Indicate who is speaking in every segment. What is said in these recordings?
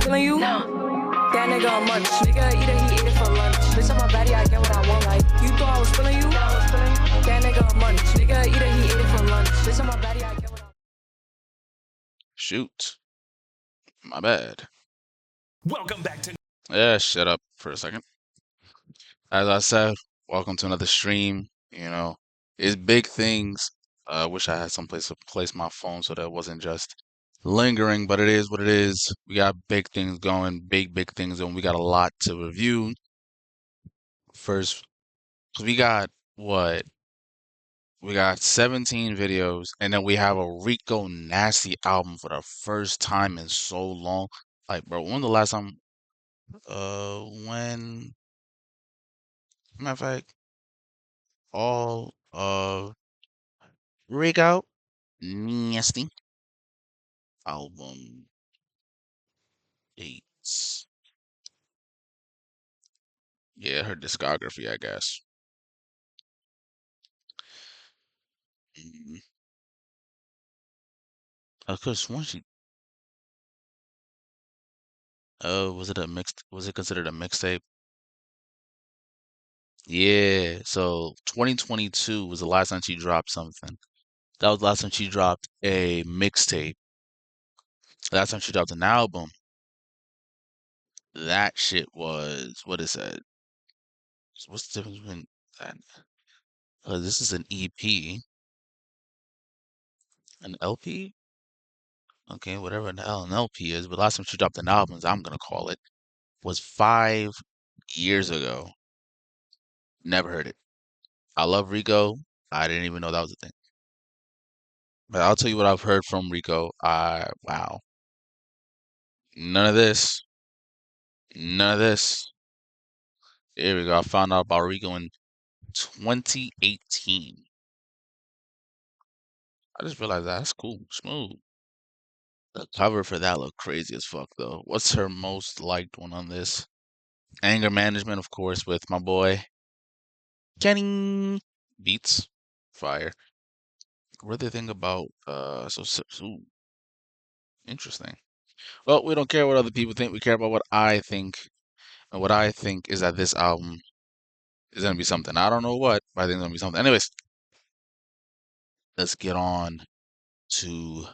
Speaker 1: feeling you? No. That nigga a munch. Nigga eat it, he ate it for lunch. Bitch, on my body, I get what I want. Like, you thought I was feeling you? No, I was feeling you. That nigga a munch. Nigga eat it, he ate it for lunch. Bitch, on my body, I get what I want.
Speaker 2: Shoot. My bad.
Speaker 3: Welcome back to.
Speaker 2: Yeah, shut up for a second. As I said, welcome to another stream. You know, it's big things. I wish I had someplace to place my phone so that it wasn't just lingering, but it is what it is. We got big things going, big things, and we got a lot to review. First, we got what? We got 17 videos, and then we have a Rico Nasty album for the first time in so long. Like, bro, when the last time? When? Matter of fact, all of Rico Nasty album dates. Yeah, her discography, I guess. Of course, once she. Was it a mixed? Was it considered a mixtape? Yeah. So 2022 was the last time she dropped something. That was the last time she dropped a mixtape. Last time she dropped an album. That shit was what is that? What's the difference between that? This is an EP, an LP. Okay, whatever the hell an LP is. But last time she dropped an album, as I'm gonna call it, was 5 years ago. Never heard it. I love Rico. I didn't even know that was a thing. But I'll tell you what I've heard from Rico. Wow. None of this. None of this. Here we go. I found out about Rico in 2018. I just realized that's cool. Smooth. The cover for that looked crazy as fuck though. What's her most liked one on this? Anger Management, of course, with my boy Kenny Beats. Fire. What do they think about ooh, interesting. Well, we don't care what other people think. We care about what I think. And what I think is that this album is gonna be something. I don't know what, but I think it's gonna be something. Anyways, let's get on to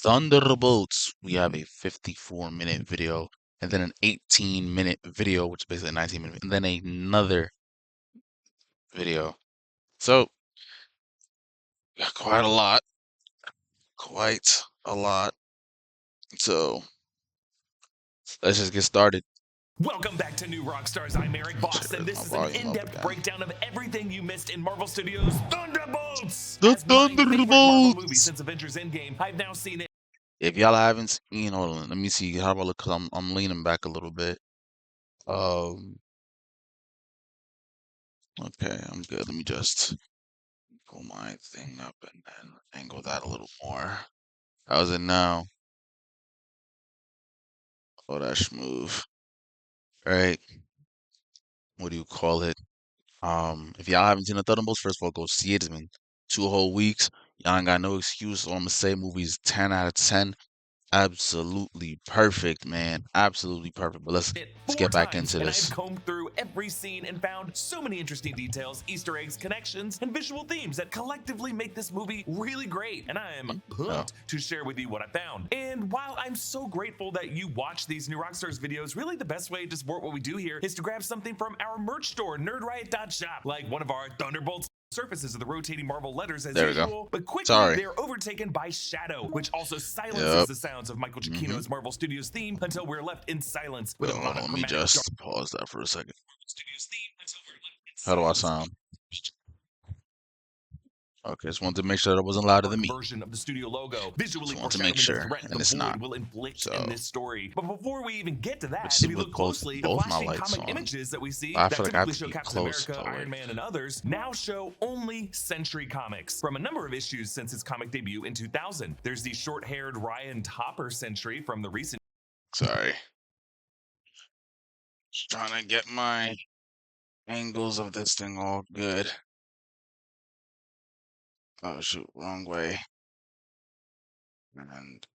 Speaker 2: Thunderbolts. We have a 54-minute video, and then an 18-minute video, which is basically a 19-minute, and then another video. So, got quite a lot. Quite a lot. So, let's just get started.
Speaker 3: Welcome back to New Rockstars. I'm Eric Boss, and this is an in-depth breakdown of everything you missed in Marvel Studios' Thunderbolts.
Speaker 2: The
Speaker 3: As my favorite Marvel
Speaker 2: Thunderbolts!
Speaker 3: movie since Avengers Endgame, I've now seen it.
Speaker 2: If y'all haven't seen, hold on, let me see. How about look? Cause I'm leaning back a little bit. Okay, I'm good. Let me just pull my thing up and then angle that a little more. How's it now? Oh, that's smooth. Right? What do you call it? If y'all haven't seen the Thunderbolts, first of all, go see it. It's been 2 whole weeks. Y'all ain't got no excuse. All I'm gonna say, movie's 10 out of 10. Absolutely perfect, man. Absolutely perfect. But let's get back into
Speaker 3: And
Speaker 2: this.
Speaker 3: I've combed through every scene and found so many interesting details, Easter eggs, connections, and visual themes that collectively make this movie really great. And I am pumped to share with you what I found. And while I'm so grateful that you watch these New Rockstars videos, really the best way to support what we do here is to grab something from our merch store, nerdriot.shop, like one of our Thunderbolts surfaces of the rotating Marvel letters as usual, but quickly they're overtaken by shadow, which also silences the sounds of Michael Giacchino's Marvel Studios theme until we're left in silence with a
Speaker 2: let me just pause that for a second. How do I sound? Okay, just wanted to make sure that wasn't louder than me.
Speaker 3: Version of the studio logo, visually
Speaker 2: just want to make sure, and it's not.
Speaker 3: Will inflict in this story. But before we even get to that,
Speaker 2: if
Speaker 3: you look closely, the flashing comic images that we see that typically show Captain America, Iron Man, and others now show only Sentry Comics from a number of issues since its comic debut in 2000. There's the short-haired Ryan Topper Sentry from the recent.
Speaker 2: Sorry, just trying to get my angles of this thing all good. Oh shoot, wrong way. And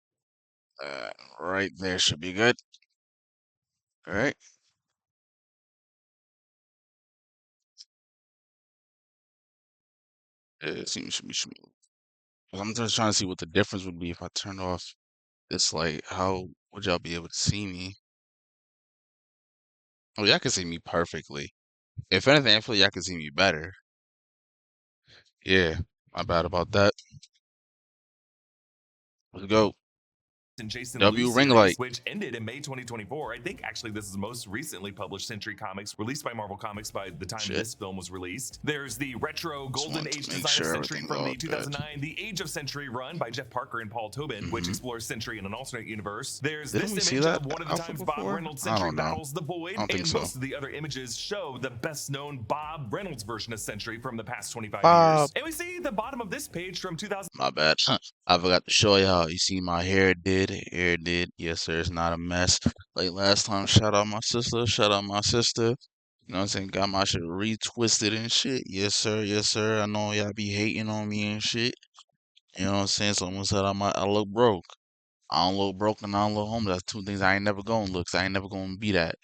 Speaker 2: right there should be good. All right. It seems to be smooth. 'Cause I'm just trying to see what the difference would be if I turned off this light. How would y'all be able to see me? Oh, y'all can see me perfectly. If anything, I feel y'all can see me better. Yeah, my bad about that. Let's go.
Speaker 3: and Jason Liu
Speaker 2: W ring light.
Speaker 3: series, which ended in May 2024. I think actually this is the most recently published Century Comics released by Marvel Comics by the time
Speaker 2: Shit.
Speaker 3: this film was released. There's the retro
Speaker 2: Just
Speaker 3: Golden
Speaker 2: want to
Speaker 3: Age
Speaker 2: make
Speaker 3: design
Speaker 2: sure
Speaker 3: of Century
Speaker 2: everything's
Speaker 3: from
Speaker 2: all
Speaker 3: the
Speaker 2: good.
Speaker 3: 2009 The Age of Century run by Jeff Parker and Paul Tobin, which explores Century in an alternate universe. There's
Speaker 2: Didn't we
Speaker 3: this
Speaker 2: see
Speaker 3: image
Speaker 2: that
Speaker 3: of one of the
Speaker 2: outfit
Speaker 3: times Bob
Speaker 2: before?
Speaker 3: Reynolds'
Speaker 2: I
Speaker 3: Century
Speaker 2: don't know.
Speaker 3: battles the Void,
Speaker 2: I don't think
Speaker 3: and
Speaker 2: so.
Speaker 3: most of the other images show the best known Bob Reynolds version of Century from the past 25
Speaker 2: Bob.
Speaker 3: years. And we see the bottom of this page from 2000.
Speaker 2: My bad. I forgot to show y'all. You see my hair did. Hair did. Yes, sir. It's not a mess. Like last time, shout out my sister. Shout out my sister. You know what I'm saying? Got my shit retwisted and shit. Yes, sir. Yes, sir. I know y'all be hating on me and shit. You know what I'm saying? Someone said I look broke. I don't look broke and I don't look homeless. That's two things I ain't never gonna look. So I ain't never gonna be that.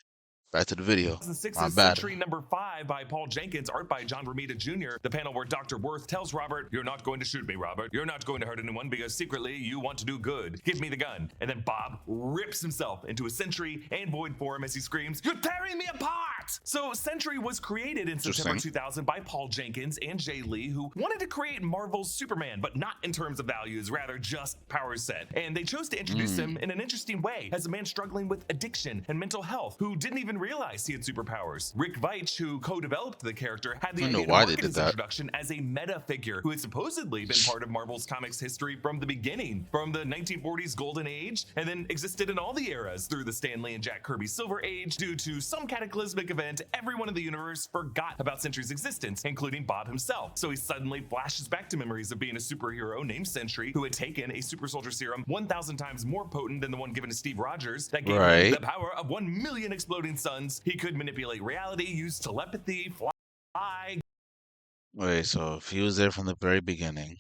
Speaker 2: Back to the video. My
Speaker 3: 2006's
Speaker 2: bad.
Speaker 3: Century Number 5 by Paul Jenkins, art by John Romita Jr. The panel where Dr. Worth tells Robert, "You're not going to shoot me, Robert. You're not going to hurt anyone because secretly you want to do good. Give me the gun." And then Bob rips himself into a Century and Void form as he screams, "You're tearing me apart!" So Century was created in September 2000 by Paul Jenkins and Jay Lee, who wanted to create Marvel's Superman, but not in terms of values, rather just power set. And they chose to introduce him in an interesting way as a man struggling with addiction and mental health who didn't even realize he had superpowers. Rick Veitch, who co-developed the character, had the idea to market his introduction as a meta figure who had supposedly been part of Marvel's comics history from the beginning, from the 1940s Golden Age, and then existed in all the eras through the Stan Lee and Jack Kirby Silver Age. Due to some cataclysmic event, everyone in the universe forgot about Sentry's existence, including Bob himself. So he suddenly flashes back to memories of being a superhero named Sentry, who had taken a super soldier serum 1,000 times more potent than the one given to Steve Rogers that gave him the power of 1 million exploding suns. He could manipulate reality, use telepathy, fly.
Speaker 2: Wait, so if he was there from the very beginning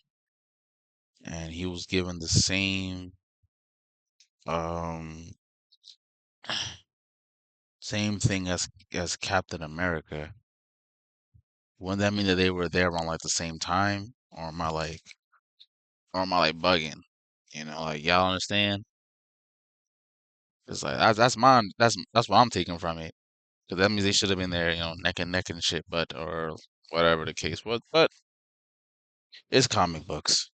Speaker 2: and he was given the same same thing as Captain America, wouldn't that mean that they were there around like the same time? Or am I like bugging? You know, like y'all understand? It's like that's what I'm taking from it. Because that means they should have been there, you know, neck and neck and shit, but or whatever the case was. But it's comic books.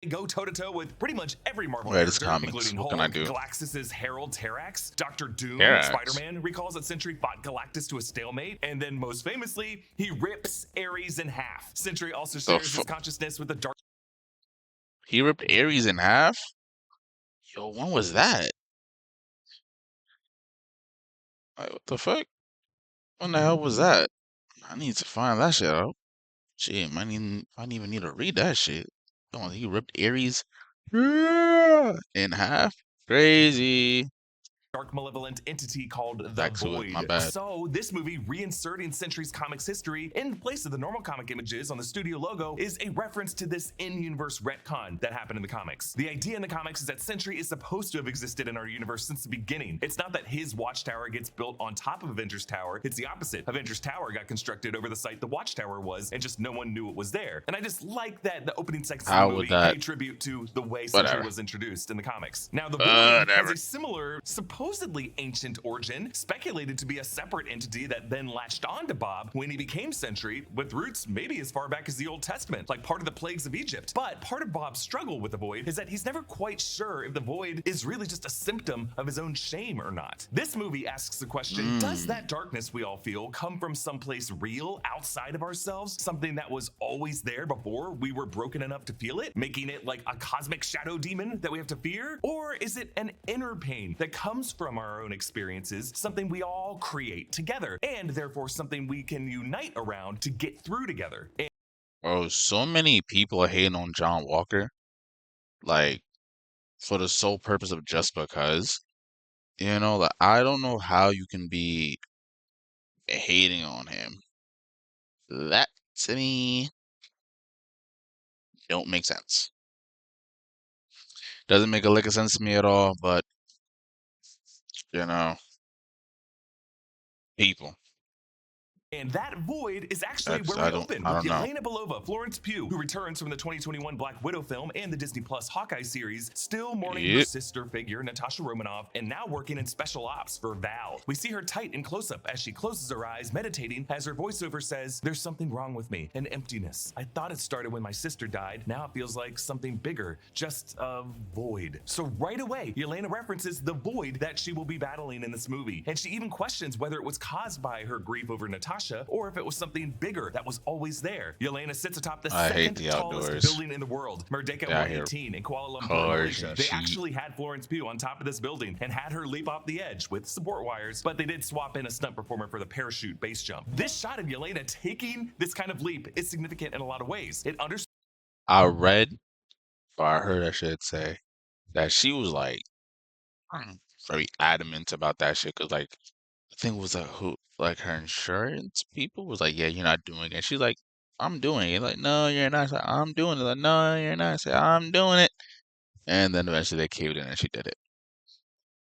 Speaker 3: Go toe-to-toe with pretty much every Marvel
Speaker 2: Right, it's
Speaker 3: character,
Speaker 2: comics.
Speaker 3: including
Speaker 2: What
Speaker 3: Hulk,
Speaker 2: can I do?
Speaker 3: Galactus' Herald Terrax, Doctor Doom,
Speaker 2: Terrax.
Speaker 3: Spider-Man recalls that Sentry fought Galactus to a stalemate, and then most famously, he rips Ares in half. Sentry also shares his consciousness with the Dark.
Speaker 2: He ripped Ares in half? Yo, when was that? Like, what the fuck? When the hell was that? I need to find that shit out. Shit, I didn't even need to read that shit. Oh, he ripped Ares in half? Crazy.
Speaker 3: Dark malevolent entity called the
Speaker 2: Back to it, my
Speaker 3: Void.
Speaker 2: bad.
Speaker 3: So this movie, reinserting Sentry's comics history in place of the normal comic images on the studio logo, is a reference to this in-universe retcon that happened in the comics. The idea in the comics is that Sentry is supposed to have existed in our universe since the beginning. It's not that his watchtower gets built on top of Avengers Tower, it's the opposite. Avengers Tower got constructed over the site the watchtower was, and just no one knew it was there. And I just like that the opening section of the movie pay tribute to the way Sentry was introduced in the comics. Now the Void has a similar, supposedly ancient origin, speculated to be a separate entity that then latched on to Bob when he became Sentry, with roots maybe as far back as the Old Testament, like part of the plagues of Egypt. But part of Bob's struggle with the Void is that he's never quite sure if the Void is really just a symptom of his own shame or not. This movie asks the question, does that darkness we all feel come from someplace real outside of ourselves? Something that was always there before we were broken enough to feel it, making it like a cosmic shadow demon that we have to fear? Or is it an inner pain that comes from our own experiences, something we all create together, and therefore something we can unite around to get through together?
Speaker 2: Oh, so many people are hating on John Walker, like, for the sole purpose of just because. You know, like, I don't know how you can be hating on him. That, to me, don't make sense. Doesn't make a lick of sense to me at all, but, you know, People.
Speaker 3: And that void is actually where
Speaker 2: I
Speaker 3: we open
Speaker 2: don't
Speaker 3: with
Speaker 2: know.
Speaker 3: Yelena Belova, Florence Pugh, who returns from the 2021 Black Widow film and the Disney Plus Hawkeye series, still mourning her
Speaker 2: Yep.
Speaker 3: sister figure, Natasha Romanoff, and now working in special ops for Val. We see her tight in close-up as she closes her eyes, meditating, as her voiceover says, "There's something wrong with me, an emptiness. I thought it started when my sister died. Now it feels like something bigger, just a void." So right away, Yelena references the void that she will be battling in this movie. And she even questions whether it was caused by her grief over Natasha or if it was something bigger that was always there. Yelena sits atop the second tallest
Speaker 2: outdoors.
Speaker 3: building in the world, Merdeka 118 in Kuala Lumpur, Malaysia. They actually had Florence Pugh on top of this building and had her leap off the edge with support wires, but they did swap in a stunt performer for the parachute base jump. This shot of Yelena taking this kind of leap is significant in a lot of ways. It
Speaker 2: I read, or I heard, I should say, that she was like very adamant about that shit. Cause like, I think it was like her insurance people was like, "Yeah, you're not doing it." She's like, "I'm doing it." Like, "No, you're not." She's like, "I'm doing it." Like, "No, you're not." She's like, "I'm doing it." And then eventually they caved in and she did it.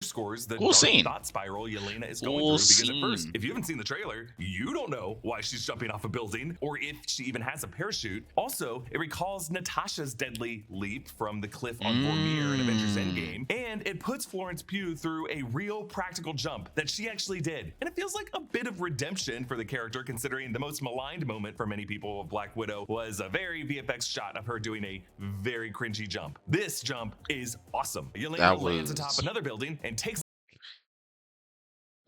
Speaker 3: Scores the
Speaker 2: Cool
Speaker 3: dark
Speaker 2: scene.
Speaker 3: thought spiral Yelena is going
Speaker 2: Cool
Speaker 3: through, because at first,
Speaker 2: scene.
Speaker 3: if you haven't seen the trailer, you don't know why she's jumping off a building or if she even has a parachute. Also, it recalls Natasha's deadly leap from the cliff on Vormir in Avengers Endgame, and it puts Florence Pugh through a real practical jump that she actually did. And it feels like a bit of redemption for the character, considering the most maligned moment for many people of Black Widow was a very VFX shot of her doing a very cringy jump. This jump is awesome. Yelena lands atop another building and takes.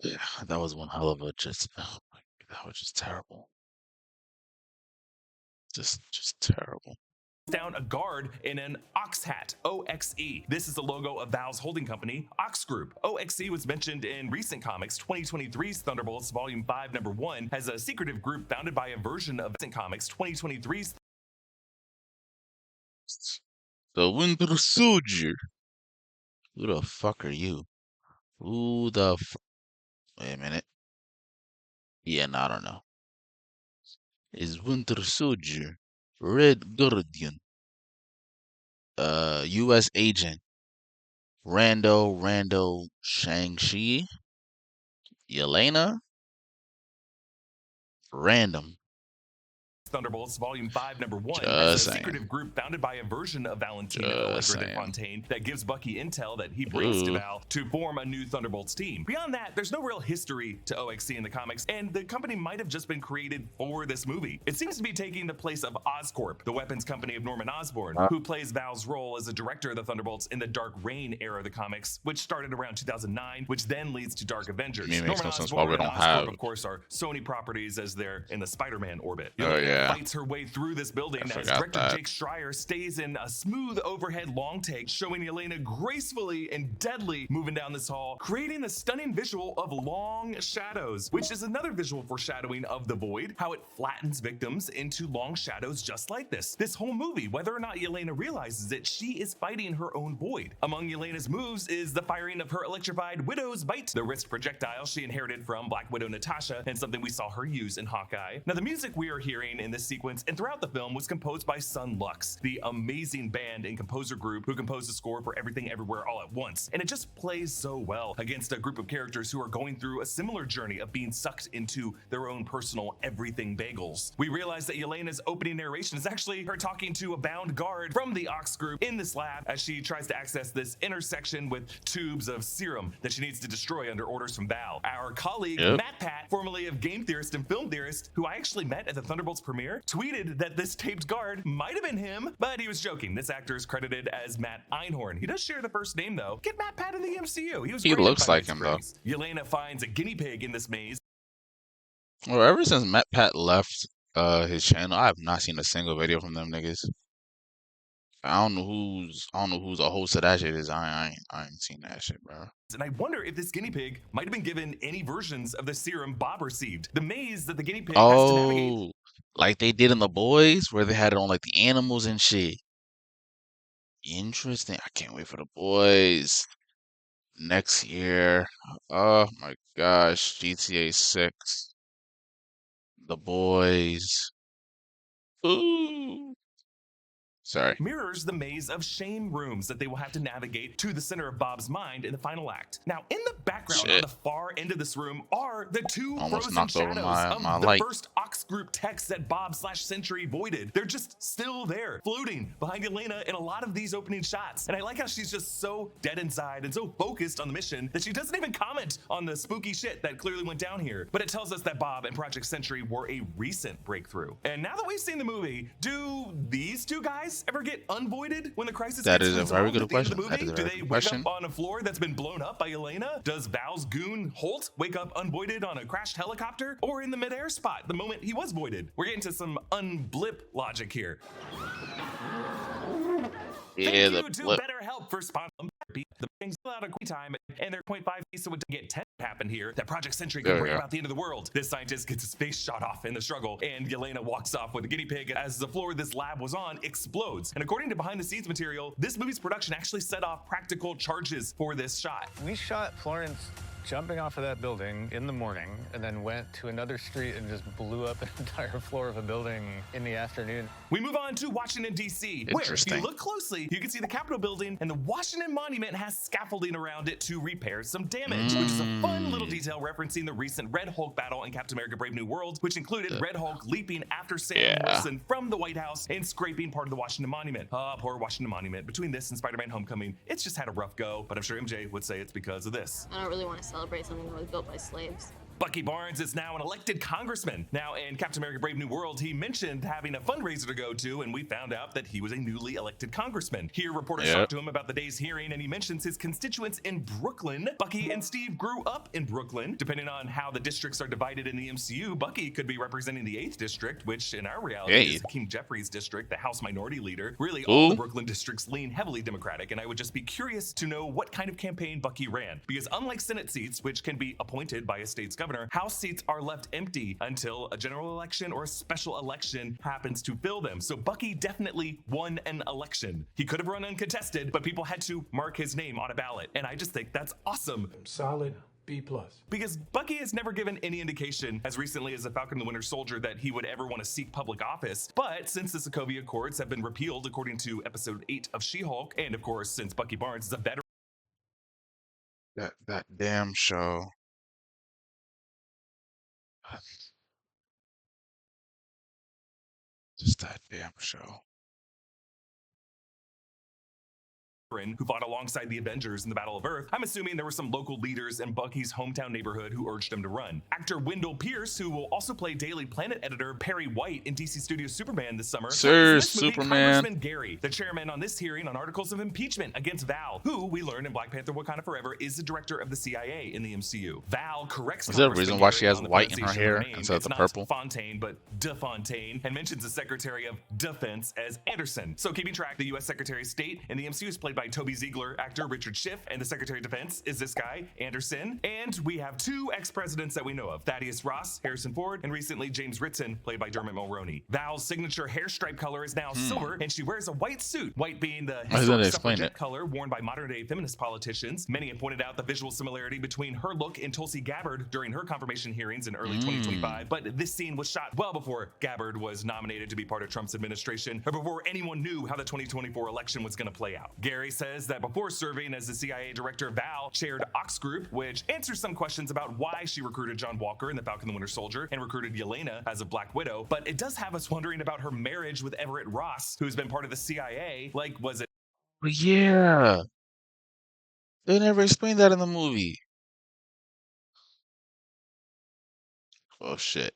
Speaker 2: Yeah, that was one hell of a oh my, that was just terrible. Just terrible.
Speaker 3: Down a guard in an Ox hat, OXE. This is the logo of Val's holding company, Ox Group. OXE was mentioned in recent comics. 2023's Thunderbolts Volume 5, Number 1 has a secretive group founded by a version of recent comics. 2023's
Speaker 2: The Winter Soldier. Who the fuck are you? Who the Wait a minute. Yeah, no, I don't know. Is Winter Soldier, Red Guardian, U.S. Agent, Rando, Shang-Chi, Yelena, Random.
Speaker 3: Thunderbolts Volume 5, Number 1
Speaker 2: Just
Speaker 3: has a
Speaker 2: saying.
Speaker 3: secretive group founded by a version of Valentina Allegra de Fontaine that gives Bucky intel that he brings to Val to form a new Thunderbolts team. Beyond that, there's no real history to OXC in the comics, and the company might have just been created for this movie. It seems to be taking the place of Oscorp, the weapons company of Norman Osborn, who plays Val's role as a director of the Thunderbolts in the Dark Reign era of the comics, which started around 2009, which then leads to Dark Avengers. Norman Osborn and Oscorp, of course, are Sony properties as they're in the Spider-Man orbit. Fights her way through this building as director Jake Schreier stays in a smooth overhead long take, showing Yelena gracefully and deadly moving down this hall, creating a stunning visual of long shadows, which is another visual foreshadowing of the void, how it flattens victims into long shadows just like this. This whole movie, whether or not Yelena realizes it, she is fighting her own void. Among Yelena's moves is the firing of her electrified Widow's Bite, the wrist projectile she inherited from Black Widow Natasha, and something we saw her use in Hawkeye. Now, the music we are hearing in this sequence and throughout the film was composed by Sun Lux, the amazing band and composer group who composed the score for Everything Everywhere All at Once, and it just plays so well against a group of characters who are going through a similar journey of being sucked into their own personal everything bagels. We realize that Yelena's opening narration is actually her talking to a bound guard from the Ox Group in this lab as she tries to access this intersection with tubes of serum that she needs to destroy under orders from Val. Our colleague Matt Pat, formerly of Game Theorist and Film Theorist, who I actually met at the Thunderbolts premiere, tweeted that this taped guard might have been him, but he was joking. This actor is credited as Matt Einhorn. He does share the first name though. Get Matt Pat in the MCU. He
Speaker 2: looks like him though.
Speaker 3: Yelena finds a guinea pig in this maze.
Speaker 2: Well, ever since Matt Pat left his channel, I have not seen a single video from them niggas. I don't know who's a host of that shit is. I ain't seen that shit, bro.
Speaker 3: And I wonder if this guinea pig might have been given any versions of the serum Bob received. The maze that the guinea pig has to navigate.
Speaker 2: Like they did in The Boys, where they had it on like the animals and shit. Interesting. I can't wait for The Boys next year. Oh my gosh, GTA 6, The Boys. Ooh. Sorry.
Speaker 3: mirrors the maze of shame rooms that they will have to navigate to the center of Bob's mind in the final act. Now, in the background on the far end of this room are the two
Speaker 2: Almost
Speaker 3: frozen
Speaker 2: knocked over
Speaker 3: shadows
Speaker 2: my
Speaker 3: of the
Speaker 2: light.
Speaker 3: first Ox group text that Bob/Sentry voided. They're just still there, floating behind Elena in a lot of these opening shots. And I like how she's just so dead inside and so focused on the mission that she doesn't even comment on the spooky shit that clearly went down here. But it tells us that Bob and Project Sentry were a recent breakthrough. And now that we've seen the movie, do these two guys ever get unvoided when the crisis
Speaker 2: That
Speaker 3: gets
Speaker 2: is a
Speaker 3: resolved
Speaker 2: very
Speaker 3: at
Speaker 2: good
Speaker 3: the end of
Speaker 2: question.
Speaker 3: the
Speaker 2: That is
Speaker 3: movie?
Speaker 2: a
Speaker 3: Do
Speaker 2: very
Speaker 3: they
Speaker 2: good
Speaker 3: wake
Speaker 2: question.
Speaker 3: up on a floor that's been blown up by Elena? Does Val's goon Holt wake up unvoided on a crashed helicopter? Or in the midair spot the moment he was voided? We're getting to some unblip logic here.
Speaker 2: Yeah,
Speaker 3: Thank
Speaker 2: the
Speaker 3: you to
Speaker 2: blip.
Speaker 3: BetterHelp for sponsoring therapy. The things out of time and their 0.5 so it doesn't get 10 happened here. That Project Sentry could
Speaker 2: There we
Speaker 3: bring
Speaker 2: go.
Speaker 3: about the end of the world. This scientist gets his face shot off in the struggle, and Yelena walks off with a guinea pig as the floor this lab was on explodes. And according to behind the scenes material, this movie's production actually set off practical charges for this shot.
Speaker 4: We shot Florence jumping off of that building in the morning and then went to another street and just blew up an entire floor of a building in the afternoon.
Speaker 3: We move on to Washington, D.C., where if you
Speaker 2: Interesting.
Speaker 3: look closely, you can see the Capitol building and the Washington Monument has scaffolding around it to repair some damage, which is a fun little detail referencing the recent Red Hulk battle in Captain America Brave New World, which included Red Hulk leaping after Sam
Speaker 2: Yeah.
Speaker 3: Wilson from the White House and scraping part of the Washington Monument. Poor Washington Monument. Between this and Spider-Man Homecoming, it's just had a rough go, but I'm sure MJ would say it's because of this.
Speaker 5: I don't really want to celebrate something that was built by slaves.
Speaker 3: Bucky Barnes is now an elected congressman. Now, in Captain America Brave New World, he mentioned having a fundraiser to go to, and we found out that he was a newly elected congressman. Here, reporters talked to him about the day's hearing, and he mentions his constituents in Brooklyn. Bucky and Steve grew up in Brooklyn. Depending on how the districts are divided in the MCU, Bucky could be representing the 8th district, which in our reality is Hakeem Jeffries' district, the House Minority Leader. Really, all the Brooklyn districts lean heavily Democratic, and I would just be curious to know what kind of campaign Bucky ran. Because unlike Senate seats, which can be appointed by a state's governor, House seats are left empty until a general election or a special election happens to fill them. So Bucky definitely won an election. He could have run uncontested, but people had to mark his name on a ballot. And I just think that's awesome.
Speaker 6: Solid B+.
Speaker 3: Because Bucky has never given any indication, as recently as the Falcon and the Winter Soldier, that he would ever want to seek public office. But since the Sokovia Accords have been repealed according to episode 8 of She-Hulk, and of course, since Bucky Barnes is a veteran
Speaker 2: That damn show. Just that damn show.
Speaker 3: who fought alongside the Avengers in the Battle of Earth, I'm assuming there were some local leaders in Bucky's hometown neighborhood who urged him to run. Actor Wendell Pierce, who will also play Daily Planet editor Perry White in DC Studios Superman this summer,
Speaker 2: Sir,
Speaker 3: in this movie,
Speaker 2: Superman.
Speaker 3: Congressman Gary, the chairman on this hearing on articles of impeachment against Val, who we learned in Black Panther Wakanda Forever is the director of the CIA in the MCU. Val corrects
Speaker 2: Is there a
Speaker 3: Congressman
Speaker 2: reason why
Speaker 3: Gary
Speaker 2: she has
Speaker 3: on the
Speaker 2: white in her
Speaker 3: pronunciation of
Speaker 2: hair
Speaker 3: name.
Speaker 2: instead of
Speaker 3: It's
Speaker 2: the
Speaker 3: not
Speaker 2: purple?
Speaker 3: Fontaine, but DeFontaine, and mentions the Secretary of Defense as Anderson. So keeping track, the U.S. Secretary of State in the MCU is played by Toby Ziegler, actor Richard Schiff, and the Secretary of Defense is this guy, Anderson. And we have two ex-presidents that we know of, Thaddeus Ross, Harrison Ford, and recently James Ritson, played by Dermot Mulroney. Val's signature hair stripe color is now silver, and she wears a white suit, white being the
Speaker 2: I was gonna
Speaker 3: historic
Speaker 2: explain
Speaker 3: suffragette
Speaker 2: it.
Speaker 3: color worn by modern-day feminist politicians. Many have pointed out the visual similarity between her look and Tulsi Gabbard during her confirmation hearings in early 2025, but this scene was shot well before Gabbard was nominated to be part of Trump's administration, or before anyone knew how the 2024 election was going to play out. Gary says that before serving as the CIA director, Val chaired Ox Group, which answers some questions about why she recruited John Walker in The Falcon and the Winter Soldier and recruited Yelena as a Black Widow, but it does have us wondering about her marriage with Everett Ross, who's been part of the CIA. Like, was it
Speaker 2: But yeah, they never explained that in the movie. Oh shit.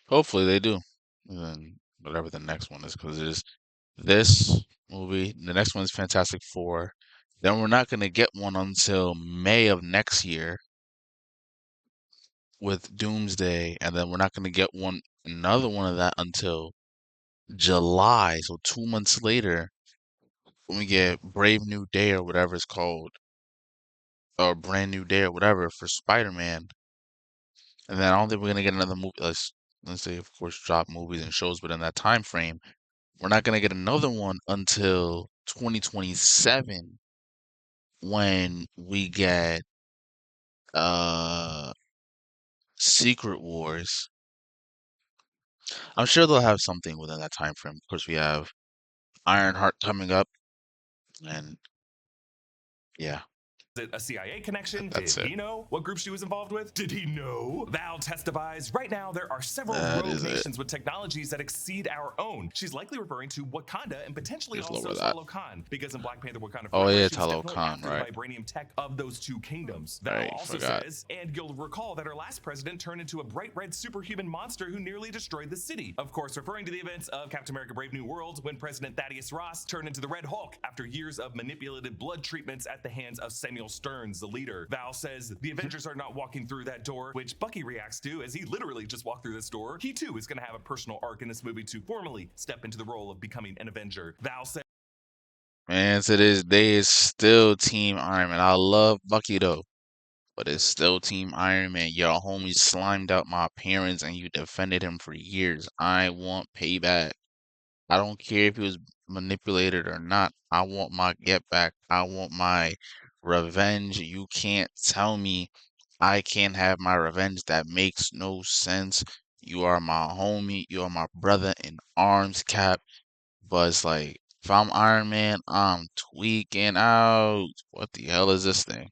Speaker 2: Hopefully they do. And then whatever the next one is, because there's this movie. The next one is Fantastic Four. Then we're not gonna get one until May of next year with Doomsday, and then we're not gonna get another one of that until July. So 2 months later, when we get Brave New Day or whatever it's called, or Brand New Day or whatever for Spider-Man. And then I don't think we're gonna get another movie. Let's say, of course, drop movies and shows, but in that time frame, we're not gonna get another one until 2027 when we get Secret Wars. I'm sure they'll have something within that time frame. Of course, we have Ironheart coming up, and yeah,
Speaker 3: it a CIA connection? Did
Speaker 2: that's it.
Speaker 3: he know what group she was involved with? Did he know? Val testifies, right now there are several
Speaker 2: That
Speaker 3: rogue
Speaker 2: is it.
Speaker 3: nations with technologies that exceed our own. She's likely referring to Wakanda and potentially
Speaker 2: Just
Speaker 3: also
Speaker 2: lower that.
Speaker 3: Talokan, because in Black Panther Wakanda
Speaker 2: Oh
Speaker 3: Forever,
Speaker 2: yeah,
Speaker 3: she was definitely
Speaker 2: Talokan,
Speaker 3: after
Speaker 2: right?
Speaker 3: the vibranium tech of those two kingdoms. Val
Speaker 2: Right,
Speaker 3: also
Speaker 2: forgot.
Speaker 3: says, and you'll recall that our last president turned into a bright red superhuman monster who nearly destroyed the city. Of course, referring to the events of Captain America Brave New World, when President Thaddeus Ross turned into the Red Hulk after years of manipulated blood treatments at the hands of Samuel Stearns, the leader. Val says the Avengers are not walking through that door, which Bucky reacts to as he literally just walked through this door. He too is going to have a personal arc in this movie to formally step into the role of becoming an Avenger. Val says,
Speaker 2: Man, to this day, it's still Team Iron Man. I love Bucky though, but it's still Team Iron Man. Your homie slimed out my parents, and you defended him for years. I want payback. I don't care if he was manipulated or not. I want my get back. I want my revenge. You can't tell me I can't have my revenge. That makes no sense. You are my homie. You are my brother in arms, Cap. But it's like, if I'm Iron Man, I'm tweaking out. What the hell is this thing?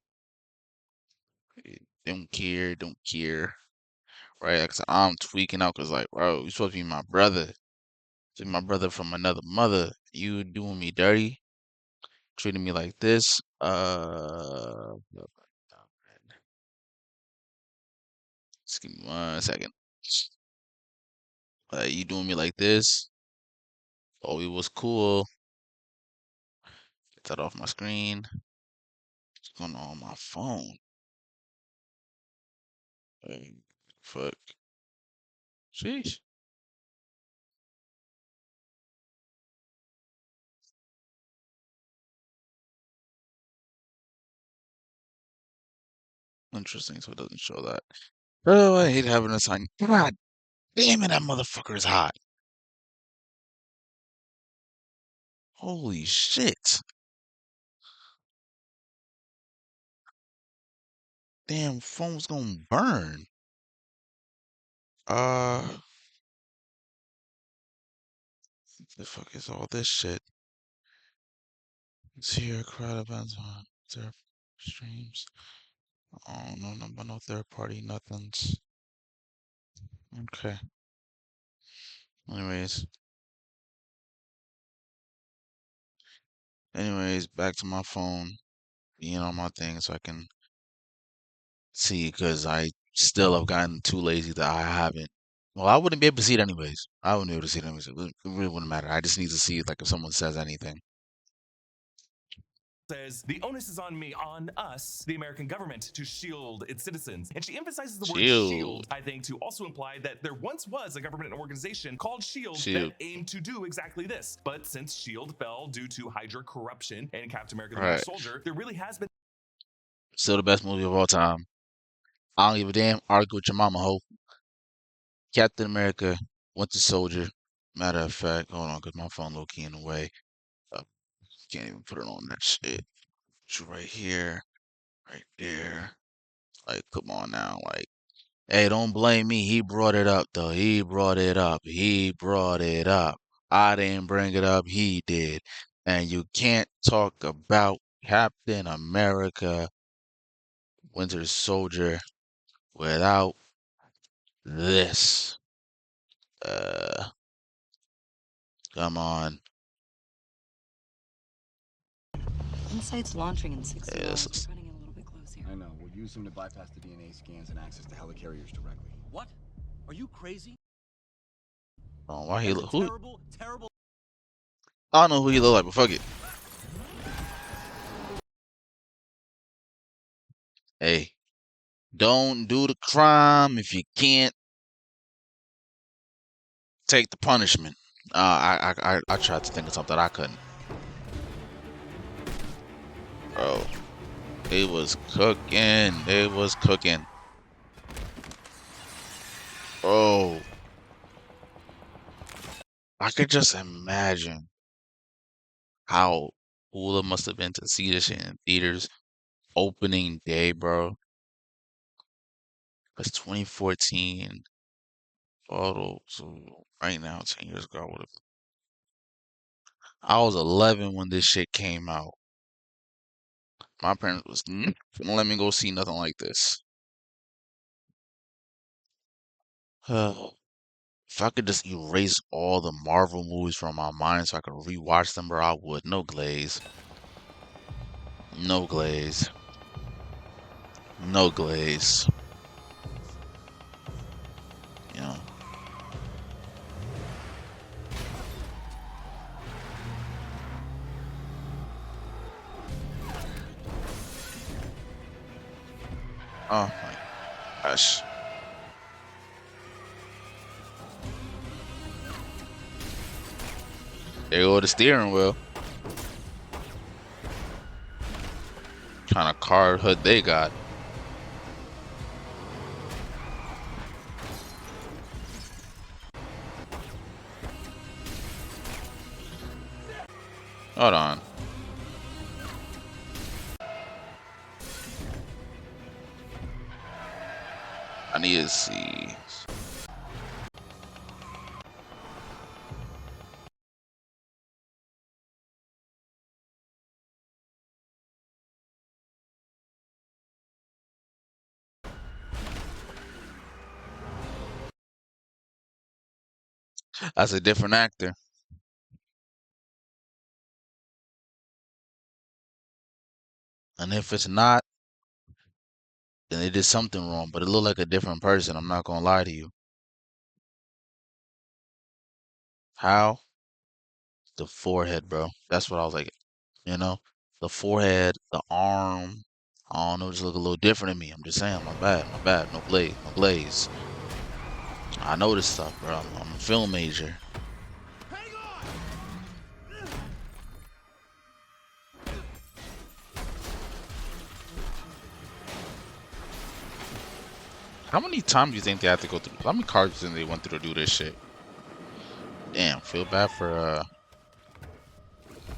Speaker 2: Don't care, don't care. Right? Like, I'm tweaking out because, like, bro, you're supposed to be my brother. To my brother from another mother. You doing me dirty, treating me like this. Just give me 1 second. You doing me like this? Oh, it was cool. Get that off my screen. What's going on my phone? Fuck. Sheesh. Interesting. So it doesn't show that. Oh, I hate having a sign. God damn it, that motherfucker is hot. Holy shit. Damn, phone's gonna burn. The fuck is all this shit? It's here, crowd events on their streams. Oh, no, no, but no third party, nothings. Okay. Anyways. Back to my phone, being on my thing so I can see, because I still have gotten too lazy that I haven't. Well, I wouldn't be able to see it anyways. I wouldn't be able to see it anyways. It really wouldn't matter. I just need to see, like, if someone says anything.
Speaker 3: the onus is on me, on us, the American government, to shield its citizens. And she emphasizes the word
Speaker 2: Shield.
Speaker 3: shield, I think, to also imply that there once was a government organization called shield
Speaker 2: Shield.
Speaker 3: that aimed to do exactly this. But since shield fell due to Hydra corruption and Captain America the
Speaker 2: Right.
Speaker 3: Winter Soldier, there really has been
Speaker 2: Still the best movie of all time. I don't give a damn. Argue with your mama, ho. Captain America, Winter Soldier. Matter of fact, hold on, because my phone low key in the way. Can't even put it on that shit. It's right here, right there. Like, come on now. Like, hey, don't blame me. He brought it up, though. He brought it up. He brought it up. I didn't bring it up. He did. And you can't talk about Captain America, Winter Soldier without this. Come on.
Speaker 6: Insight's launching in 60
Speaker 2: Yeah,
Speaker 6: hours.
Speaker 2: this is-
Speaker 6: We're cutting it a little bit close here.
Speaker 7: I know. We'll use them to bypass the DNA scans and access the helicarriers directly.
Speaker 8: What? Are you crazy?
Speaker 2: Oh, why he
Speaker 8: That's
Speaker 2: look?
Speaker 8: a
Speaker 2: Who?
Speaker 8: terrible, terrible.
Speaker 2: I don't know who he look like, but fuck it. Hey, don't do the crime if you can't take the punishment. I tried to think of something I couldn't. Bro, it was cooking. It was cooking. Bro, I could just imagine how cool it must have been to see this shit in theaters opening day, bro. It's 2014. photo. So right now, 10 years ago, I was 11 when this shit came out. My parents was not gonna let me go see nothing like this. If I could just erase all the Marvel movies from my mind so I could rewatch them, bro, I would. No glaze. No glaze. No glaze. You know. Oh my gosh. There go the steering wheel. Kind of car hood they got. Hold on. I need to see. That's a different actor. And if it's not, then they did something wrong. But it looked like a different person. I'm not gonna lie to you. How? The forehead, bro. That's what I was like. You know, the forehead, the arm. I don't know, just look a little different to me. I'm just saying, my bad, my bad. No glaze, no glaze. I know this stuff, bro. I'm a film major. How many times do you think they have to go through? How many cars do you think they went through to do this shit? Damn, feel bad for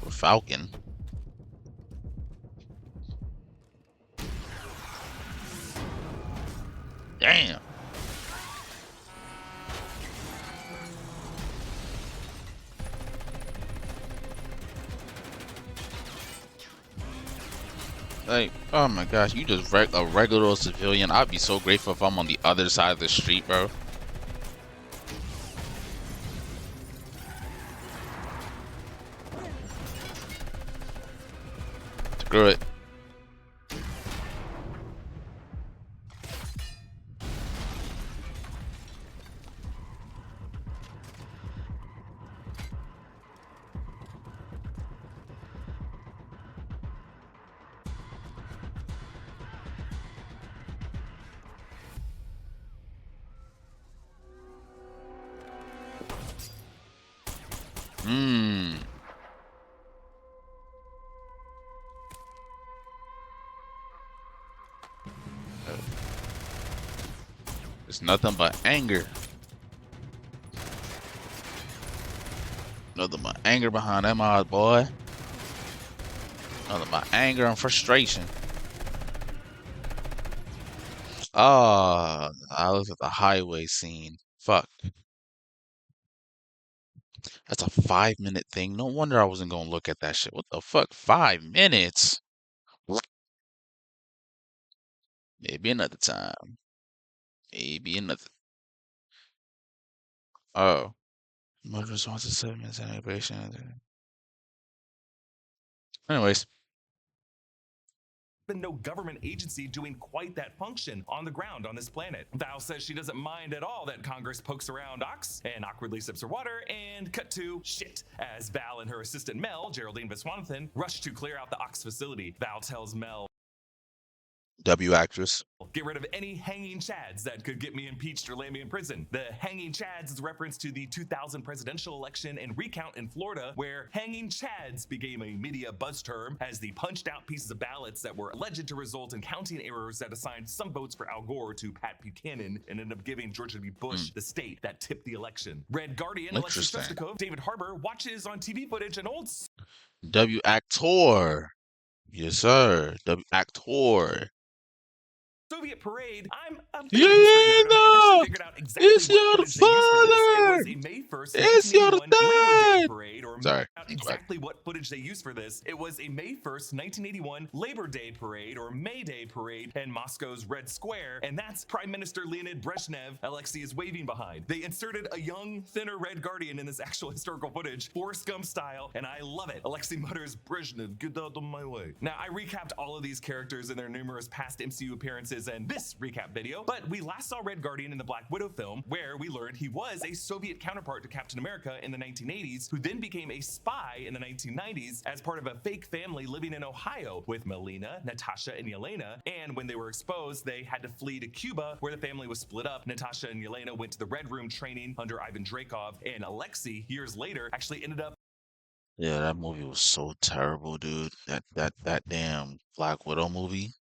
Speaker 2: Falcon. Damn. Like, oh my gosh, you just wrecked a regular civilian. I'd be so grateful if I'm on the other side of the street, bro. Screw it. It's nothing but anger. Nothing but anger behind them eyes, boy. Nothing but anger and frustration. Ah, I looked at the highway scene. Fuck. That's a 5-minute thing. No wonder I wasn't gonna look at that shit. What the fuck? 5 minutes? Maybe another time. Maybe another. Oh. Mode response to 7 minutes integration. Anyways.
Speaker 3: Been no government agency doing quite that function on the ground on this planet. Val says she doesn't mind at all that Congress pokes around Ox and awkwardly sips her water, and cut to shit as Val and her assistant Mel, Geraldine Viswanathan, rush to clear out the Ox facility. Val tells Mel,
Speaker 2: W actress.
Speaker 3: get rid of any hanging chads that could get me impeached or land me in prison. The hanging chads is a reference to the 2000 presidential election and recount in Florida, where hanging chads became a media buzz term as the punched out pieces of ballots that were alleged to result in counting errors that assigned some votes for Al Gore to Pat Buchanan and ended up giving George W. Bush the state that tipped the election. Red Guardian Alexis Shostakov, David Harbour watches on TV footage an old
Speaker 2: W. Actor. Yes, sir. W. Actor.
Speaker 3: Soviet parade. I'm a bit of a history nerd, and I actually figured out exactly
Speaker 2: It's
Speaker 3: what
Speaker 2: your
Speaker 3: footage they used for this. It was
Speaker 2: father.
Speaker 3: a May 1st,
Speaker 2: It's your
Speaker 3: 1981 Labor Day
Speaker 2: dad.
Speaker 3: parade, or
Speaker 2: Sorry.
Speaker 3: out exactly what footage they used for this. It was a May 1st, 1981 Labor Day parade, or May Day parade, in Moscow's Red Square, and that's Prime Minister Leonid Brezhnev Alexei is waving behind. They inserted a young, thinner Red Guardian in this actual historical footage, Forrest Gump style, and I love it. Alexei mutters, "Brezhnev, get out of my way." Now, I recapped all of these characters and their numerous past MCU appearances in this recap video, but we last saw Red Guardian in the Black Widow film, where we learned he was a Soviet counterpart to Captain America in the 1980s, who then became a spy in the 1990s as part of a fake family living in Ohio with Melina, Natasha, and Yelena. And when they were exposed, they had to flee to Cuba, where the family was split up. Natasha and Yelena went to the Red Room training under Ivan Dreykov, and Alexei, years later, actually ended up
Speaker 2: Yeah, that movie was so terrible, dude. That damn Black Widow movie.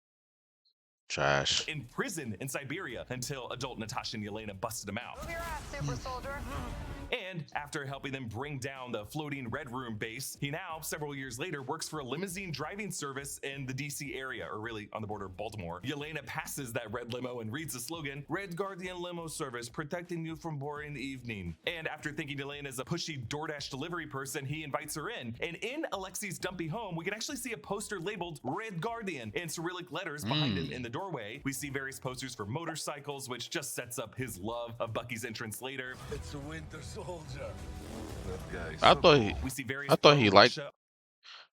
Speaker 2: Trash.
Speaker 3: in prison in Siberia until adult Natasha and Yelena busted him out.
Speaker 9: Move your ass, super soldier.
Speaker 3: And after helping them bring down the floating Red Room base, he now, several years later, works for a limousine driving service in the DC area, or really on the border of Baltimore. Yelena passes that red limo and reads the slogan, "Red Guardian Limo Service, protecting you from boring evening." And after thinking Yelena is a pushy DoorDash delivery person, he invites her in. And in Alexei's dumpy home, we can actually see a poster labeled Red Guardian in Cyrillic letters behind him in the doorway. We see various posters for motorcycles, which just sets up his love of Bucky's entrance later.
Speaker 8: It's a winter soldier.
Speaker 2: I thought he
Speaker 3: We see various
Speaker 2: I thought he liked
Speaker 3: pro-Russia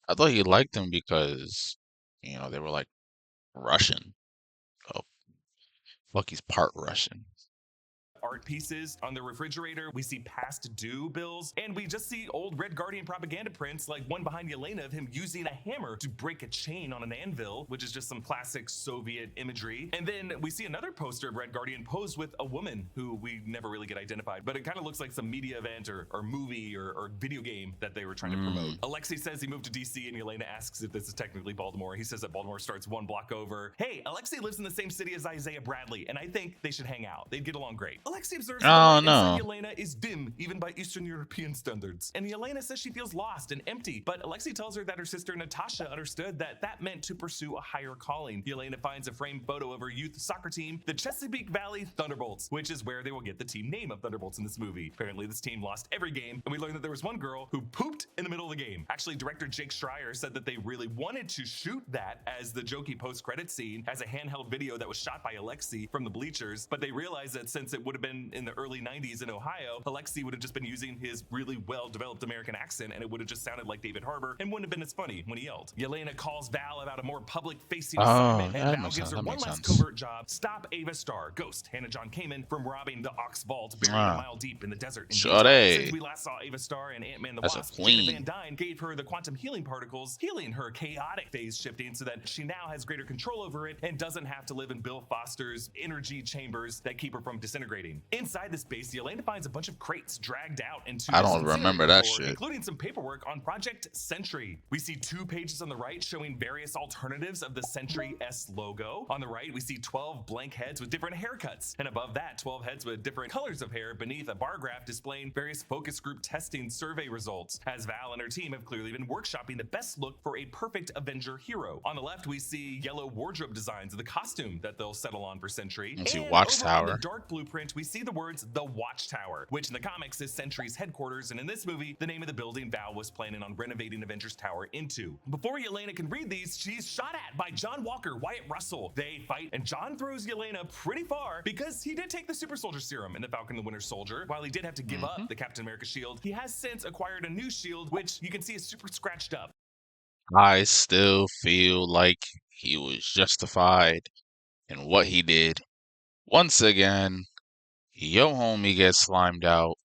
Speaker 2: I thought he liked them because, they were like Russian. Oh, Bucky's part Russian.
Speaker 3: art pieces on the refrigerator. We see past due bills, and we just see old Red Guardian propaganda prints, like one behind Yelena of him using a hammer to break a chain on an anvil, which is just some classic Soviet imagery. And then we see another poster of Red Guardian posed with a woman who we never really get identified, but it kind of looks like some media event or movie or video game that they were trying to promote. Alexei says he moved to DC, and Yelena asks if this is technically Baltimore. He says that Baltimore starts one block over. Hey, Alexei lives in the same city as Isaiah Bradley, and I think they should hang out. They'd get along great. Alexei observes that the light inside Yelena is dim, even by Eastern European standards. And Yelena says she feels lost and empty, but Alexei tells her that her sister Natasha understood that meant to pursue a higher calling. Yelena finds a framed photo of her youth soccer team, the Chesapeake Valley Thunderbolts, which is where they will get the team name of Thunderbolts in this movie. Apparently, this team lost every game, and we learned that there was one girl who pooped in the middle of the game. Actually, director Jake Schreier said that they really wanted to shoot that as the jokey post-credit scene as a handheld video that was shot by Alexei from the bleachers, but they realized that since it would have been in the early 90s in Ohio, Alexei would have just been using his really well-developed American accent, and it would have just sounded like David Harbour and wouldn't have been as funny when he yelled. Yelena calls Val about a more public-facing assignment, and Val gives her one last covert job: stop Ava Starr, Ghost, Hannah John Kamen, from robbing the Ox Vault buried a mile deep in the desert in Utah. Since we last saw Ava Starr and Ant-Man the Wasp, Janet Van Dyne gave her the quantum healing particles, healing her chaotic phase shifting so that she now has greater control over it and doesn't have to live in Bill Foster's energy chambers that keep her from disintegrating. Inside this base, Yelena finds a bunch of crates dragged out into
Speaker 2: I don't remember that shit.
Speaker 3: including some paperwork on Project Sentry. We see 2 pages on the right showing various alternatives of the Sentry S logo. On the right, we see 12 blank heads with different haircuts, and above that, 12 heads with different colors of hair beneath a bar graph displaying various focus group testing survey results, as Val and her team have clearly been workshopping the best look for a perfect Avenger hero. On the left, we see yellow wardrobe designs of the costume that they'll settle on for Sentry.
Speaker 2: And see
Speaker 3: over
Speaker 2: Watchtower.
Speaker 3: on the dark blueprint, we see the words "The Watchtower," which in the comics is Sentry's headquarters, and in this movie, the name of the building Val was planning on renovating Avengers Tower into. Before Yelena can read these, she's shot at by John Walker, Wyatt Russell. They fight, and John throws Yelena pretty far because he did take the super soldier serum in the Falcon and the Winter Soldier. While he did have to give up the Captain America shield, he has since acquired a new shield, which you can see is super scratched up.
Speaker 2: I still feel like he was justified in what he did. Once again, your homie gets slimed out.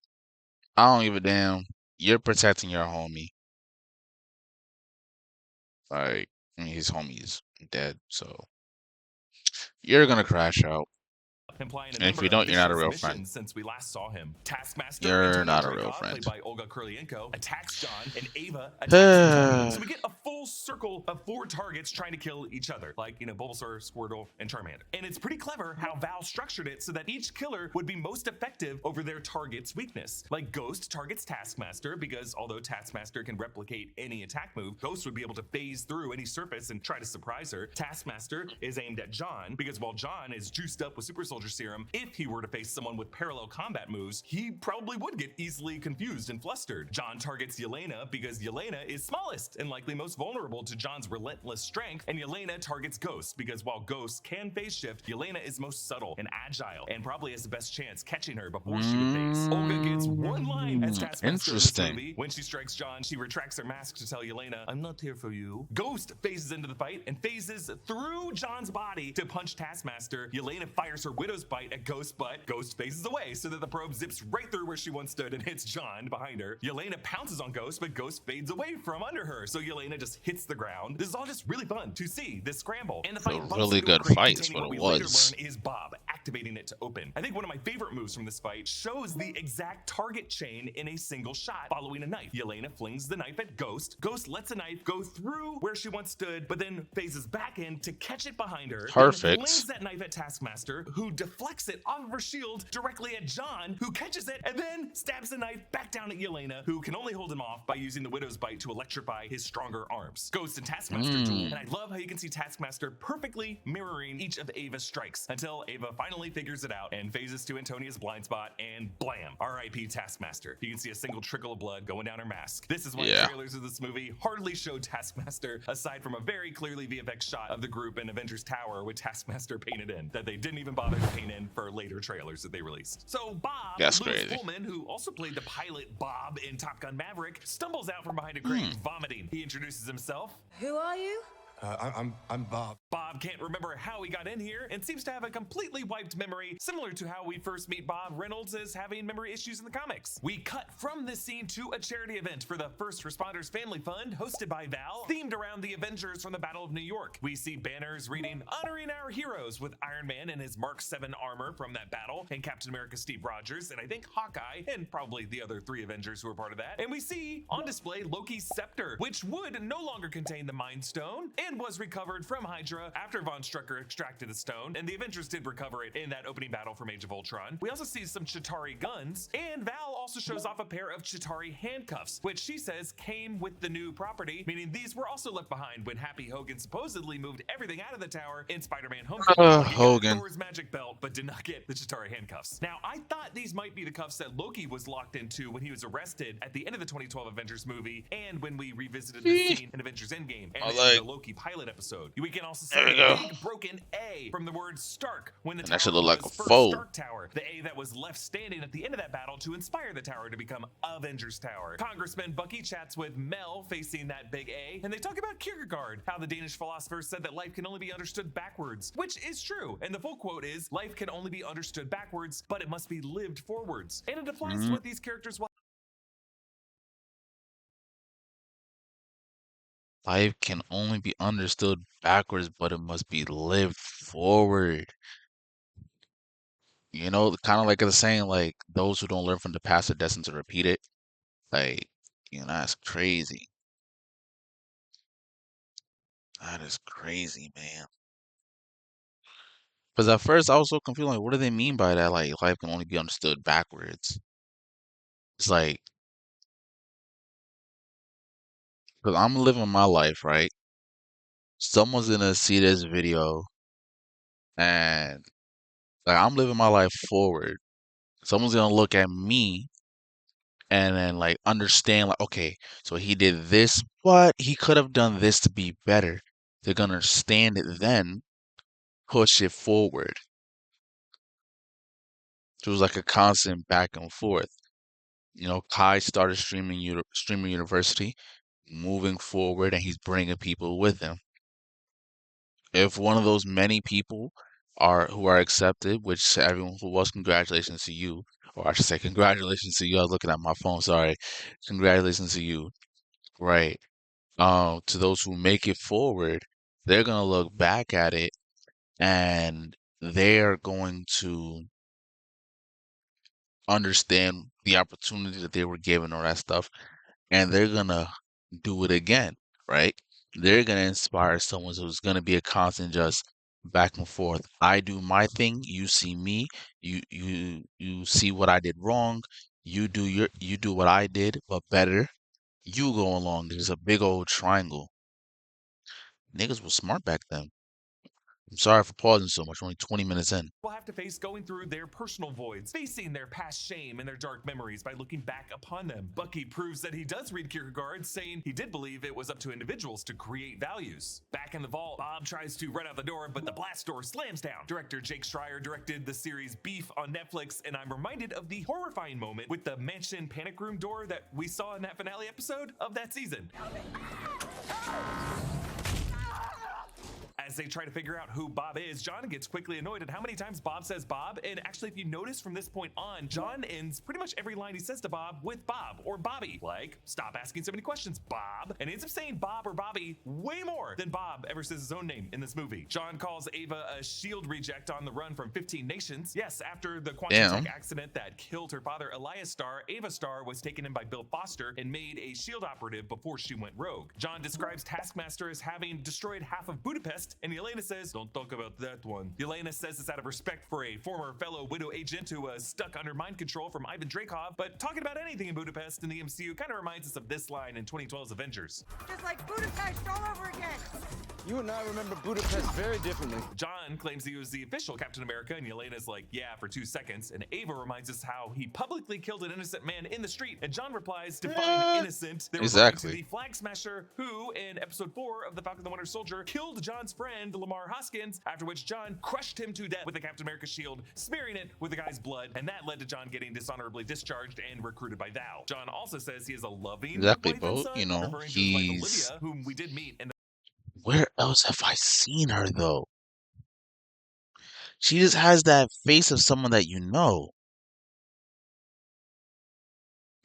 Speaker 2: I don't give a damn. You're protecting your homie. Like, his homie is dead, so you're gonna crash out.
Speaker 3: implying a
Speaker 2: And if
Speaker 3: number
Speaker 2: you
Speaker 3: of
Speaker 2: don't, you're not a
Speaker 3: vicious
Speaker 2: real friend.
Speaker 3: missions since we last saw him. Taskmaster
Speaker 2: You're
Speaker 3: Antonio
Speaker 2: not a real
Speaker 3: Dreykov,
Speaker 2: friend.
Speaker 3: played by Olga Kurylenko, attacks John, and Ava attacks Antonio. So we get a full circle of 4 targets trying to kill each other, like, Bulbasaur, Squirtle, and Charmander. And it's pretty clever how Val structured it so that each killer would be most effective over their target's weakness. Like Ghost targets Taskmaster because although Taskmaster can replicate any attack move, Ghost would be able to phase through any surface and try to surprise her. Taskmaster is aimed at John because while John is juiced up with Super Soldier Serum, if he were to face someone with parallel combat moves, he probably would get easily confused and flustered. John targets Yelena because Yelena is smallest and likely most vulnerable to John's relentless strength, and Yelena targets Ghost because while Ghost can phase shift, Yelena is most subtle and agile and probably has the best chance catching her before she would phase. Olga gets one line as Taskmaster in this movie. When she strikes John, she retracts her mask to tell Yelena, "I'm not here for you." Ghost phases into the fight and phases through John's body to punch Taskmaster. Yelena fires her Widow's Bite at Ghost, but Ghost phases away so that the probe zips right through where she once stood and hits John behind her. Yelena pounces on Ghost, but Ghost fades away from under her, so Yelena just hits the ground. This is all just really fun to see, this scramble. And the fight
Speaker 2: A really good fight is what it
Speaker 3: we
Speaker 2: was.
Speaker 3: later learn is Bob activating it to open. I think one of my favorite moves from this fight shows the exact target chain in a single shot following a knife. Yelena flings the knife at Ghost. Ghost lets a knife go through where she once stood, but then phases back in to catch it behind her.
Speaker 2: Perfect.
Speaker 3: Then flings that knife at Taskmaster, who deflects it off of her shield directly at John, who catches it and then stabs the knife back down at Yelena, who can only hold him off by using the Widow's Bite to electrify his stronger arms. Ghost and Taskmaster duel, and I love how you can see Taskmaster perfectly mirroring each of Ava's strikes until Ava finally figures it out and phases to Antonia's blind spot, and blam, R.I.P. Taskmaster. You can see a single trickle of blood going down her mask. This is why the trailers of this movie hardly showed Taskmaster, aside from a very clearly VFX shot of the group in Avengers Tower with Taskmaster painted in, that they didn't even bother to paint in for later trailers that they released. So Bob,
Speaker 2: That's
Speaker 3: Louis
Speaker 2: crazy.
Speaker 3: Pullman, who also played the pilot Bob in Top Gun Maverick, stumbles out from behind a crate vomiting. He introduces himself.
Speaker 1: Who are you?
Speaker 8: I'm Bob.
Speaker 3: Bob can't remember how he got in here and seems to have a completely wiped memory, similar to how we first meet Bob Reynolds as having memory issues in the comics. We cut from this scene to a charity event for the First Responders Family Fund, hosted by Val, themed around the Avengers from the Battle of New York. We see banners reading, "Honoring Our Heroes," with Iron Man and his Mark 7 armor from that battle, and Captain America Steve Rogers, and I think Hawkeye, and probably the other 3 Avengers who are part of that. And we see on display Loki's scepter, which would no longer contain the Mind Stone, and was recovered from Hydra after Von Strucker extracted the stone, and the Avengers did recover it in that opening battle from Age of Ultron. We also see some Chitauri guns, and Val also shows off a pair of Chitauri handcuffs, which she says came with the new property, meaning these were also left behind when Happy Hogan supposedly moved everything out of the tower in Spider-Man Homecoming. He got
Speaker 2: Hogan.
Speaker 3: Thor's magic belt, but did not get the Chitauri handcuffs. Now, I thought these might be the cuffs that Loki was locked into when he was arrested at the end of the 2012 Avengers movie, and when we revisited the scene in Avengers Endgame and in the Loki pilot episode. We can also see a big broken A from the word Stark when the tower
Speaker 2: that should look like
Speaker 3: was
Speaker 2: a
Speaker 3: first
Speaker 2: foe.
Speaker 3: Stark Tower, the A that was left standing at the end of that battle to inspire the tower to become Avengers Tower. Congressman Bucky chats with Mel facing that big A, and they talk about Kierkegaard, how the Danish philosopher said that life can only be understood backwards, which is true. And the full quote is, "Life can only be understood backwards, but it must be lived forwards." And it applies to what these characters want.
Speaker 2: Life can only be understood backwards, but it must be lived forward. You know, kind of like the saying, like, those who don't learn from the past are destined to repeat it. Like, that's crazy. That is crazy, man. Because at first I was so confused, like, what do they mean by that? Like, life can only be understood backwards. It's like, because I'm living my life, right? Someone's gonna see this video and, like, I'm living my life forward. Someone's gonna look at me and then, like, understand, like, okay, so he did this, but he could have done this to be better. They're gonna understand it then, push it forward. So it was like a constant back and forth. Kai started streaming university, moving forward, and he's bringing people with him. If one of those many people who are accepted, which everyone who was, congratulations to you, or I should say congratulations to you. I was looking at my phone, sorry. Congratulations to you, right? To those who make it forward, they're gonna look back at it and they're going to understand the opportunity that they were given, all that stuff, and they're gonna do it again, right? They're gonna inspire someone who's gonna be a constant just back and forth. I do my thing, you see me, you see what I did wrong, you do what I did, but better. You go along. There's a big old triangle. Niggas was smart back then. I'm sorry for pausing so much. We're only 20 minutes in.
Speaker 3: Will have to face going through their personal voids, facing their past shame and their dark memories by looking back upon them. Bucky proves that he does read Kierkegaard, saying he did believe it was up to individuals to create values. Back in the vault, Bob tries to run out the door, but the blast door slams down. Director Jake Schreier directed the series Beef on Netflix, and I'm reminded of the horrifying moment with the mansion panic room door that we saw in that finale episode of that season. As they try to figure out who Bob is, John gets quickly annoyed at how many times Bob says Bob, and actually if you notice from this point on, John ends pretty much every line he says to Bob with Bob or Bobby, like, stop asking so many questions, Bob, and he ends up saying Bob or Bobby way more than Bob ever says his own name in this movie. John calls Ava a SHIELD reject on the run from 15 nations. Yes, after the quantum tech accident that killed her father, Elias Starr, Ava Starr was taken in by Bill Foster and made a SHIELD operative before she went rogue. John describes Taskmaster as having destroyed half of Budapest, and Yelena says, don't talk about that one. Yelena says this out of respect for a former fellow Widow agent who was stuck under mind control from Ivan Dreykov, but talking about anything in Budapest in the MCU kind of reminds us of this line in 2012's Avengers.
Speaker 9: Just like Budapest all over again.
Speaker 10: You and I remember Budapest very differently.
Speaker 3: John claims he was the official Captain America, and Yelena's like, yeah, for 2 seconds, and Ava reminds us how he publicly killed an innocent man in the street, and John replies, define innocent. They're referring to the Flag Smasher who, in episode 4 of The Falcon and the Winter Soldier, killed John's friend, Lamar Hoskins, after which John crushed him to death with the Captain America shield, smearing it with the guy's blood, and that led to John getting dishonorably discharged and recruited by Val. John also says he is a loving wife and son,
Speaker 2: you know,
Speaker 3: referring to his wife Olivia, whom we did meet in the
Speaker 2: Where else have I seen her though? She just has that face of someone that you know.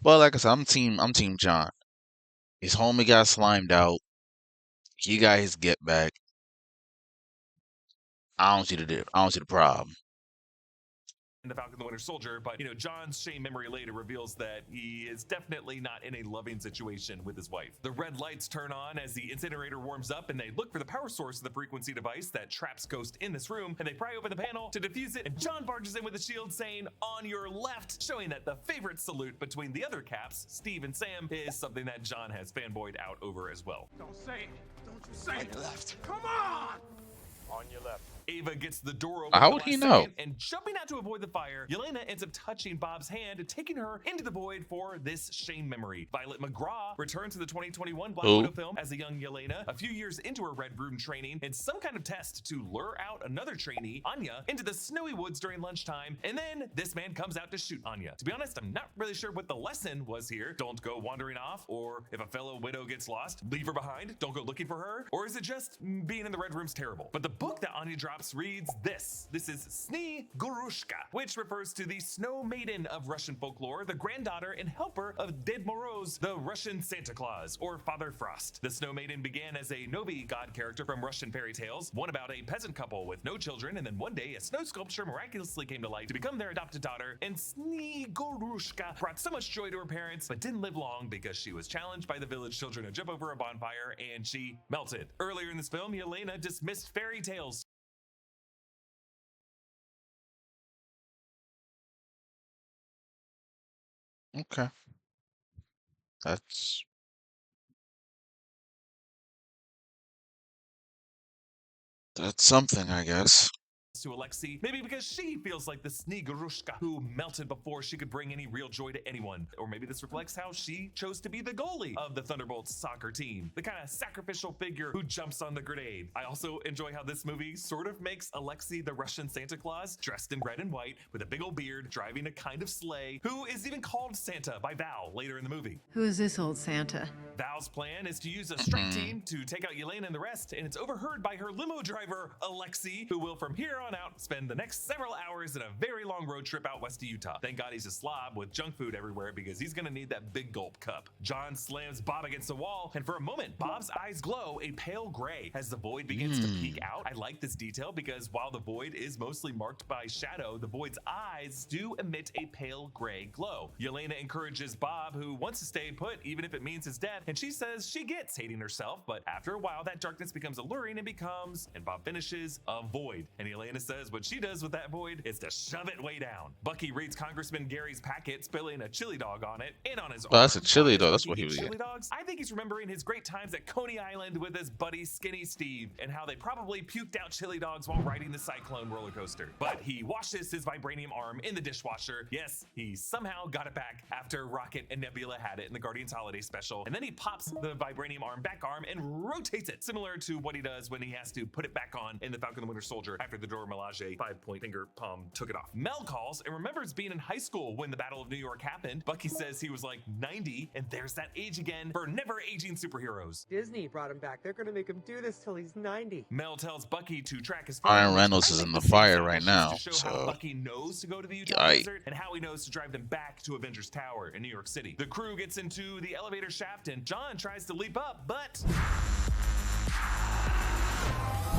Speaker 2: Well, like I said, I'm team John. His homie got slimed out. He got his get back. I don't see the problem.
Speaker 3: The Falcon and the Winter Soldier, but you know, John's shame memory later reveals that he is definitely not in a loving situation with his wife. The red lights turn on as the incinerator warms up, and they look for the power source of the frequency device that traps Ghost in this room, and they pry open the panel to defuse it, and John barges in with a shield saying, on your left, showing that the favorite salute between the other Caps, Steve and Sam, is something that John has fanboyed out over as well.
Speaker 8: Don't say it. Don't you say it.
Speaker 7: On your left.
Speaker 8: Come on!
Speaker 4: On your left.
Speaker 3: Ava gets the door open.
Speaker 2: How would he know?
Speaker 3: And jumping out to avoid the fire, Yelena ends up touching Bob's hand, taking her into the void for this shame memory. Violet McGraw returns to the 2021 Black Widow film as a young Yelena, a few years into her Red Room training, in some kind of test to lure out another trainee, Anya, into the snowy woods during lunchtime, and then this man comes out to shoot Anya. To be honest, I'm not really sure what the lesson was here. Don't go wandering off, or if a fellow widow gets lost, leave her behind, don't go looking for her, or is it just being in the Red Room's terrible? But the book that Anya drops reads this. This is Snigurushka, which refers to the snow maiden of Russian folklore, the granddaughter and helper of Ded Moroz, the Russian Santa Claus, or Father Frost. The snow maiden began as a Novi god character from Russian fairy tales, one about a peasant couple with no children, and then one day a snow sculpture miraculously came to light to become their adopted daughter, and Snigurushka brought so much joy to her parents, but didn't live long because she was challenged by the village children to jump over a bonfire, and she melted. Earlier in this film, Yelena dismissed fairy tales.
Speaker 2: Okay. That's something, I guess.
Speaker 3: To Alexei, maybe because she feels like the Snigurushka who melted before she could bring any real joy to anyone. Or maybe this reflects how she chose to be the goalie of the Thunderbolts soccer team, the kind of sacrificial figure who jumps on the grenade. I also enjoy how this movie sort of makes Alexei the Russian Santa Claus, dressed in red and white, with a big old beard, driving a kind of sleigh, who is even called Santa by Val later in the movie.
Speaker 6: Who is this old Santa?
Speaker 3: Val's plan is to use a strike team to take out Yelena and the rest, and it's overheard by her limo driver, Alexei, who will from here on out, spend the next several hours in a very long road trip out west to Utah. Thank God he's a slob with junk food everywhere because he's gonna need that big gulp cup. John slams Bob against the wall, and for a moment, Bob's eyes glow a pale gray as the void begins to peek out. I like this detail because while the void is mostly marked by shadow, the void's eyes do emit a pale gray glow. Yelena encourages Bob, who wants to stay put even if it means his death, and she says she gets hating herself, but after a while that darkness becomes alluring and becomes, and Bob finishes, a void. And Yelena says what she does with that void is to shove it way down. Bucky reads Congressman Gary's packet, spilling a chili dog on it and on his arm.
Speaker 2: That's a chili dog. That's what he was
Speaker 3: chili dogs? I think he's remembering his great times at Coney Island with his buddy Skinny Steve and how they probably puked out chili dogs while riding the Cyclone roller coaster. But he washes his vibranium arm in the dishwasher. Yes, he somehow got it back after Rocket and Nebula had it in the Guardians Holiday Special. And then he pops the vibranium arm back arm and rotates it, similar to what he does when he has to put it back on in the Falcon and the Winter Soldier after the Dora Milaje 5-point finger palm took it off. Mel calls and remembers being in high school when the Battle of New York happened. Bucky says he was like 90, and there's that age again for never aging superheroes.
Speaker 9: Disney brought him back. They're gonna make him do this till he's 90.
Speaker 3: Mel tells Bucky to track his
Speaker 2: Ryan Reynolds is in the fire right now,
Speaker 3: to show
Speaker 2: so
Speaker 3: how Bucky knows to go to the Utah desert and how he knows to drive them back to Avengers Tower in New York City. The crew gets into the elevator shaft and John tries to leap up, but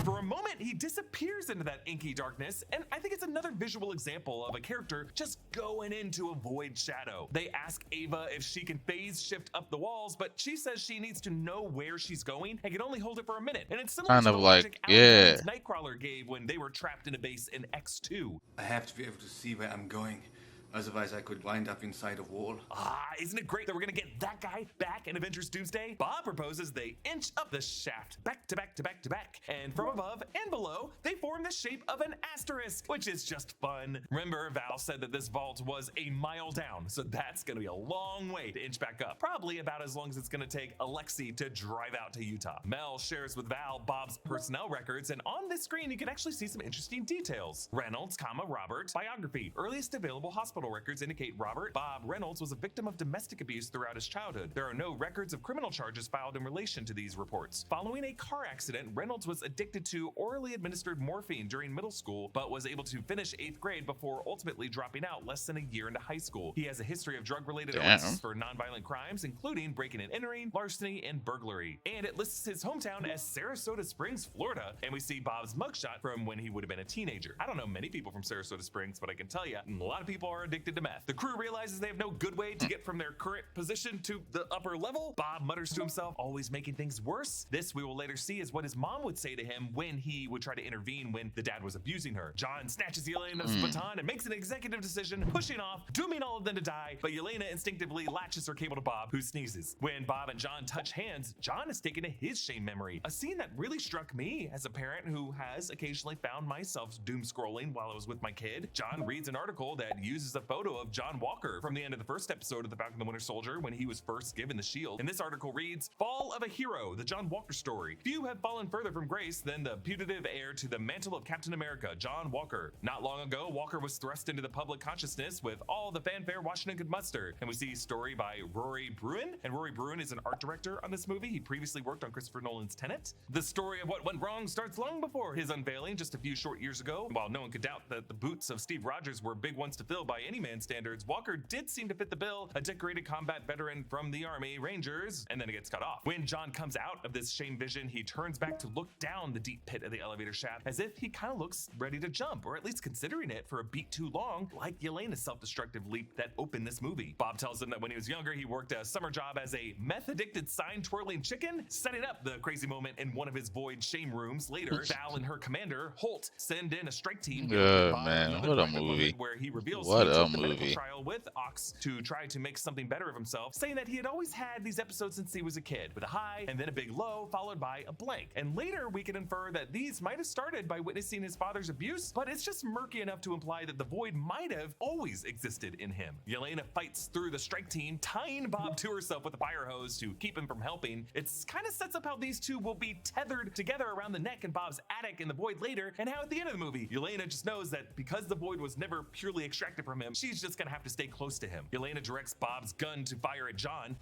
Speaker 3: for a moment, he disappears into that inky darkness, and I think it's another visual example of a character just going into a void shadow. They ask Ava if she can phase shift up the walls, but she says she needs to know where she's going and can only hold it for a minute. And it's similar
Speaker 2: kind
Speaker 3: to
Speaker 2: of
Speaker 3: the
Speaker 2: like,
Speaker 3: logic
Speaker 2: yeah,
Speaker 3: Nightcrawler gave when they were trapped in a base in X2.
Speaker 11: I have to be able to see where I'm going. Otherwise, I could wind up inside a wall.
Speaker 3: Isn't it great that we're gonna get that guy back in Avengers Doomsday? Bob proposes they inch up the shaft, back to back to back to back. And from above and below, they form the shape of an asterisk, which is just fun. Remember, Val said that this vault was a mile down, so that's gonna be a long way to inch back up. Probably about as long as it's gonna take Alexi to drive out to Utah. Mel shares with Val Bob's personnel records, and on this screen, you can actually see some interesting details. Reynolds, Robert, biography, earliest available hospital records indicate Robert Bob Reynolds was a victim of domestic abuse throughout his childhood. There are no records of criminal charges filed in relation to these reports. Following a car accident, Reynolds was addicted to orally administered morphine during middle school, but was able to finish 8th grade before ultimately dropping out less than a year into high school. He has a history of drug-related arrests for nonviolent crimes, including breaking and entering, larceny, and burglary. And it lists his hometown as Sarasota Springs, Florida, and we see Bob's mugshot from when he would have been a teenager. I don't know many people from Sarasota Springs, but I can tell you, a lot of people are addicted to meth. The crew realizes they have no good way to get from their current position to the upper level. Bob mutters to himself, always making things worse. This we will later see is what his mom would say to him when he would try to intervene when the dad was abusing her. John snatches Yelena's baton and makes an executive decision, pushing off, dooming all of them to die, but Yelena instinctively latches her cable to Bob, who sneezes. When Bob and John touch hands, John is taken to his shame memory, a scene that really struck me as a parent who has occasionally found myself doom scrolling while I was with my kid. John reads an article that uses a photo of John Walker from the end of the first episode of The Falcon and the Winter Soldier when he was first given the shield. And this article reads, Fall of a Hero, the John Walker story. Few have fallen further from grace than the putative heir to the mantle of Captain America, John Walker. Not long ago, Walker was thrust into the public consciousness with all the fanfare Washington could muster. And we see a story by Rory Bruin, and Rory Bruin is an art director on this movie. He previously worked on Christopher Nolan's Tenet. The story of what went wrong starts long before his unveiling just a few short years ago. While no one could doubt that the boots of Steve Rogers were big ones to fill by any man's standards, Walker did seem to fit the bill, a decorated combat veteran from the Army Rangers, and then it gets cut off. When John comes out of this shame vision, he turns back to look down the deep pit of the elevator shaft as if he kind of looks ready to jump, or at least considering it for a beat too long, like Yelena's self-destructive leap that opened this movie. Bob tells him that when he was younger, he worked a summer job as a meth-addicted sign-twirling chicken, setting up the crazy moment in one of his void shame rooms. Later, Val and her commander, Holt, send in a strike team.
Speaker 2: Man, what a movie.
Speaker 3: Where he reveals
Speaker 2: what a
Speaker 3: the medical
Speaker 2: movie.
Speaker 3: trial with Ox to try to make something better of himself, saying that he had always had these episodes since he was a kid, with a high and then a big low followed by a blank. And later we can infer that these might have started by witnessing his father's abuse, but it's just murky enough to imply that the void might have always existed in him. Yelena fights through the strike team, tying Bob to herself with a fire hose to keep him from helping. It's kind of sets up how these two will be tethered together around the neck in Bob's attic in the void later, and how at the end of the movie, Yelena just knows that because the void was never purely extracted from him, she's just gonna have to stay close to him. Yelena directs Bob's gun to fire at John.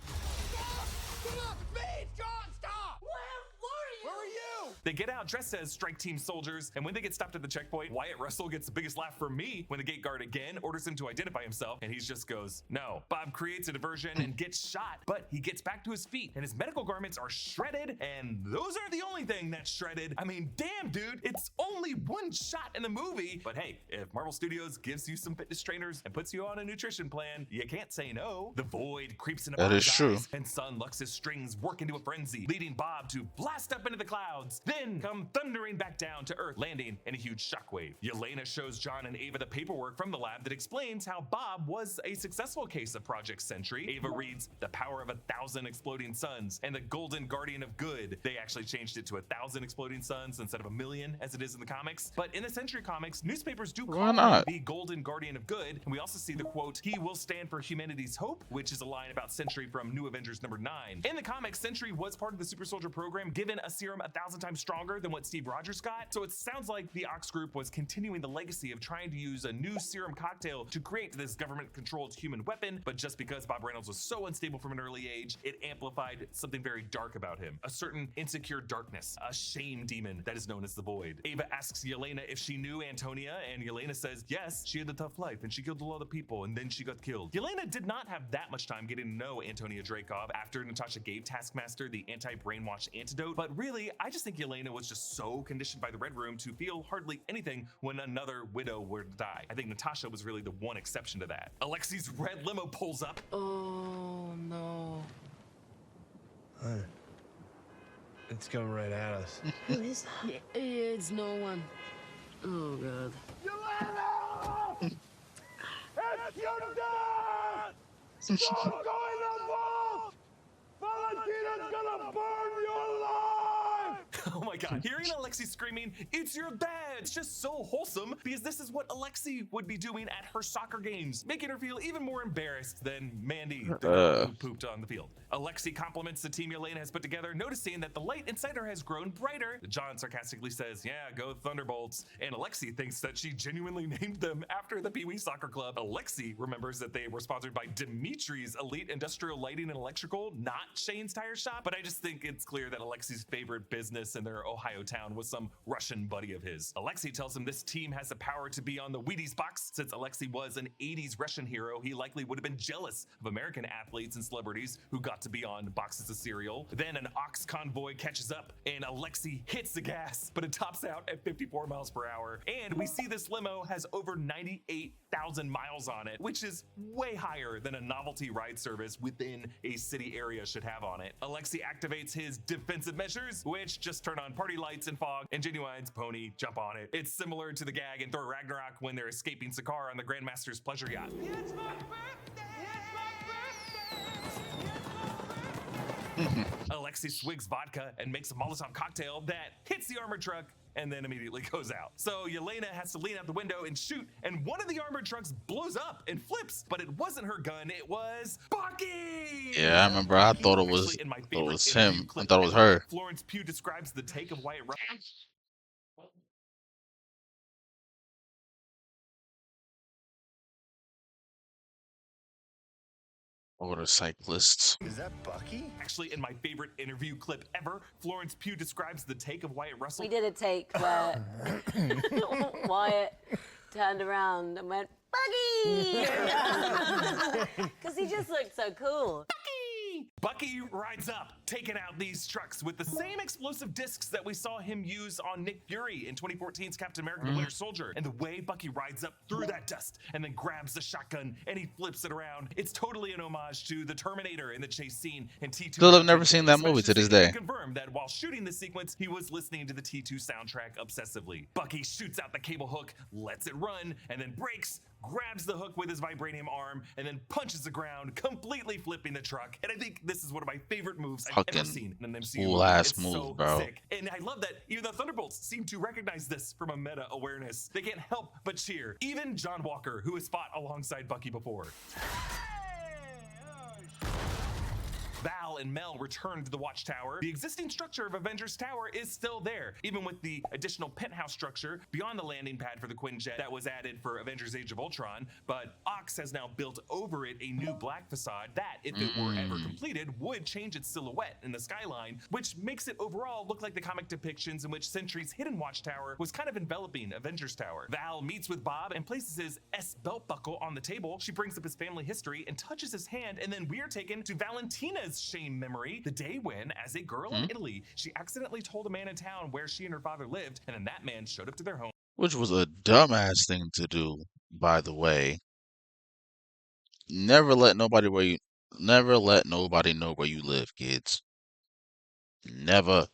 Speaker 8: Stop! Stop! Speed! John, stop! Where were you?
Speaker 3: They get out dressed as strike team soldiers, and when they get stopped at the checkpoint, Wyatt Russell gets the biggest laugh from me when the gate guard again orders him to identify himself, and he just goes, no. Bob creates a diversion and gets shot, but he gets back to his feet, and his medical garments are shredded, and those aren't the only thing that's shredded. I mean, damn, dude, it's only one shot in the movie, but hey, if Marvel Studios gives you some fitness trainers and puts you on a nutrition plan, you can't say no. The void creeps into Bob's eyes, and Son Lux's strings work into a frenzy, leading Bob to blast up into the clouds, then come thundering back down to Earth, landing in a huge shockwave. Yelena shows John and Ava the paperwork from the lab that explains how Bob was a successful case of Project Sentry. Ava reads the power of 1,000 exploding suns and the golden guardian of good. They actually changed it to 1,000 exploding suns instead of 1,000,000 as it is in the comics. But in the Sentry comics, newspapers do call him the golden guardian of good. And we also see the quote, he will stand for humanity's hope, which is a line about Sentry from New Avengers #9. In the comics, Sentry was part of the super soldier program, given a serum 1,000 times stronger than what Steve Rogers got. So it sounds like the Ox group was continuing the legacy of trying to use a new serum cocktail to create this government-controlled human weapon, but just because Bob Reynolds was so unstable from an early age, it amplified something very dark about him, a certain insecure darkness, a shame demon that is known as the Void. Ava asks Yelena if she knew Antonia, and Yelena says yes, she had a tough life, and she killed a lot of people, and then she got killed. Yelena did not have that much time getting to know Antonia Dreykov after Natasha gave Taskmaster the anti-brainwash antidote, but really, I just think Yelena was just so conditioned by the Red Room to feel hardly anything when another widow were to die. I think Natasha was really the one exception to that. Alexi's red limo pulls up.
Speaker 6: Oh, no.
Speaker 10: It's coming right at us.
Speaker 6: Who is that? It's no one. Oh, God.
Speaker 8: Yelena! It's your dad! Don't go in the vault! Valentina's gonna burn your life!
Speaker 3: Oh my God, hearing Alexi screaming, it's your dad, it's just so wholesome because this is what Alexi would be doing at her soccer games, making her feel even more embarrassed than Mandy, the girl who pooped on the field. Alexi compliments the team Yelena has put together, noticing that the light inside her has grown brighter. John sarcastically says, yeah, go Thunderbolts. And Alexi thinks that she genuinely named them after the Pee Wee Soccer Club. Alexi remembers that they were sponsored by Dimitri's Elite Industrial Lighting and Electrical, not Shane's Tire Shop. But I just think it's clear that Alexi's favorite business in their Ohio town was some Russian buddy of his. Alexi tells him this team has the power to be on the Wheaties box. Since Alexi was an 80s Russian hero, he likely would have been jealous of American athletes and celebrities who got to be on boxes of cereal. Then an Ox convoy catches up and Alexi hits the gas, but it tops out at 54 miles per hour. And we see this limo has over 98,000 miles on it, which is way higher than a novelty ride service within a city area should have on it. Alexi activates his defensive measures, which just turn on party lights and fog, and Genuine's pony jump on it. It's similar to the gag in Thor Ragnarok when they're escaping Sakaar on the Grandmaster's pleasure yacht.
Speaker 8: It's my birthday! It's my birthday!
Speaker 3: Alexi swigs vodka and makes a Molotov cocktail that hits the armored truck and then immediately goes out. So Yelena has to lean out the window and shoot, and one of the armored trucks blows up and flips, but it wasn't her gun, it was Bucky!
Speaker 2: Yeah, I remember. I thought it was him. I thought it was her.
Speaker 3: Florence Pugh describes the take of Wyatt Russell.
Speaker 2: Or the cyclists.
Speaker 10: Is that Bucky?
Speaker 3: Actually, in my favorite interview clip ever, Florence Pugh describes the take of Wyatt Russell.
Speaker 5: We did a take where Wyatt turned around and went, Bucky! Because he just looked so cool.
Speaker 3: Bucky rides up, taking out these trucks with the same explosive discs that we saw him use on Nick Fury in 2014's Captain America: The Winter Soldier. And the way Bucky rides up through that dust and then grabs the shotgun and he flips it around, it's totally an homage to the Terminator in the chase scene in T2.
Speaker 2: Still have never seen that movie to this day.
Speaker 3: Confirmed that while shooting this sequence, he was listening to the T2 soundtrack obsessively. Bucky shoots out the cable hook, lets it run, and then brakes, grabs the hook with his vibranium arm, and then punches the ground, completely flipping the truck. And I think this is one of my favorite moves I've ever seen in an MCU.
Speaker 2: Last move,
Speaker 3: so
Speaker 2: bro.
Speaker 3: Sick. And I love that even the Thunderbolts seem to recognize this from a meta awareness. They can't help but cheer. Even John Walker, who has fought alongside Bucky before. Val Val and Mel return to the Watchtower, the existing structure of Avengers Tower is still there, even with the additional penthouse structure beyond the landing pad for the Quinjet that was added for Avengers Age of Ultron. But Ox has now built over it a new black facade that, if it were ever completed, would change its silhouette in the skyline, which makes it overall look like the comic depictions in which Sentry's hidden Watchtower was kind of enveloping Avengers Tower. Val meets with Bob and places his S belt buckle on the table. She brings up his family history and touches his hand, and then we're taken to Valentina's shame memory, the day when, as a girl in Italy, she accidentally told a man in town where she and her father lived, and then that man showed up to their home.
Speaker 2: Which was a dumbass thing to do, by the way. Never let nobody know where you live, kids. Never.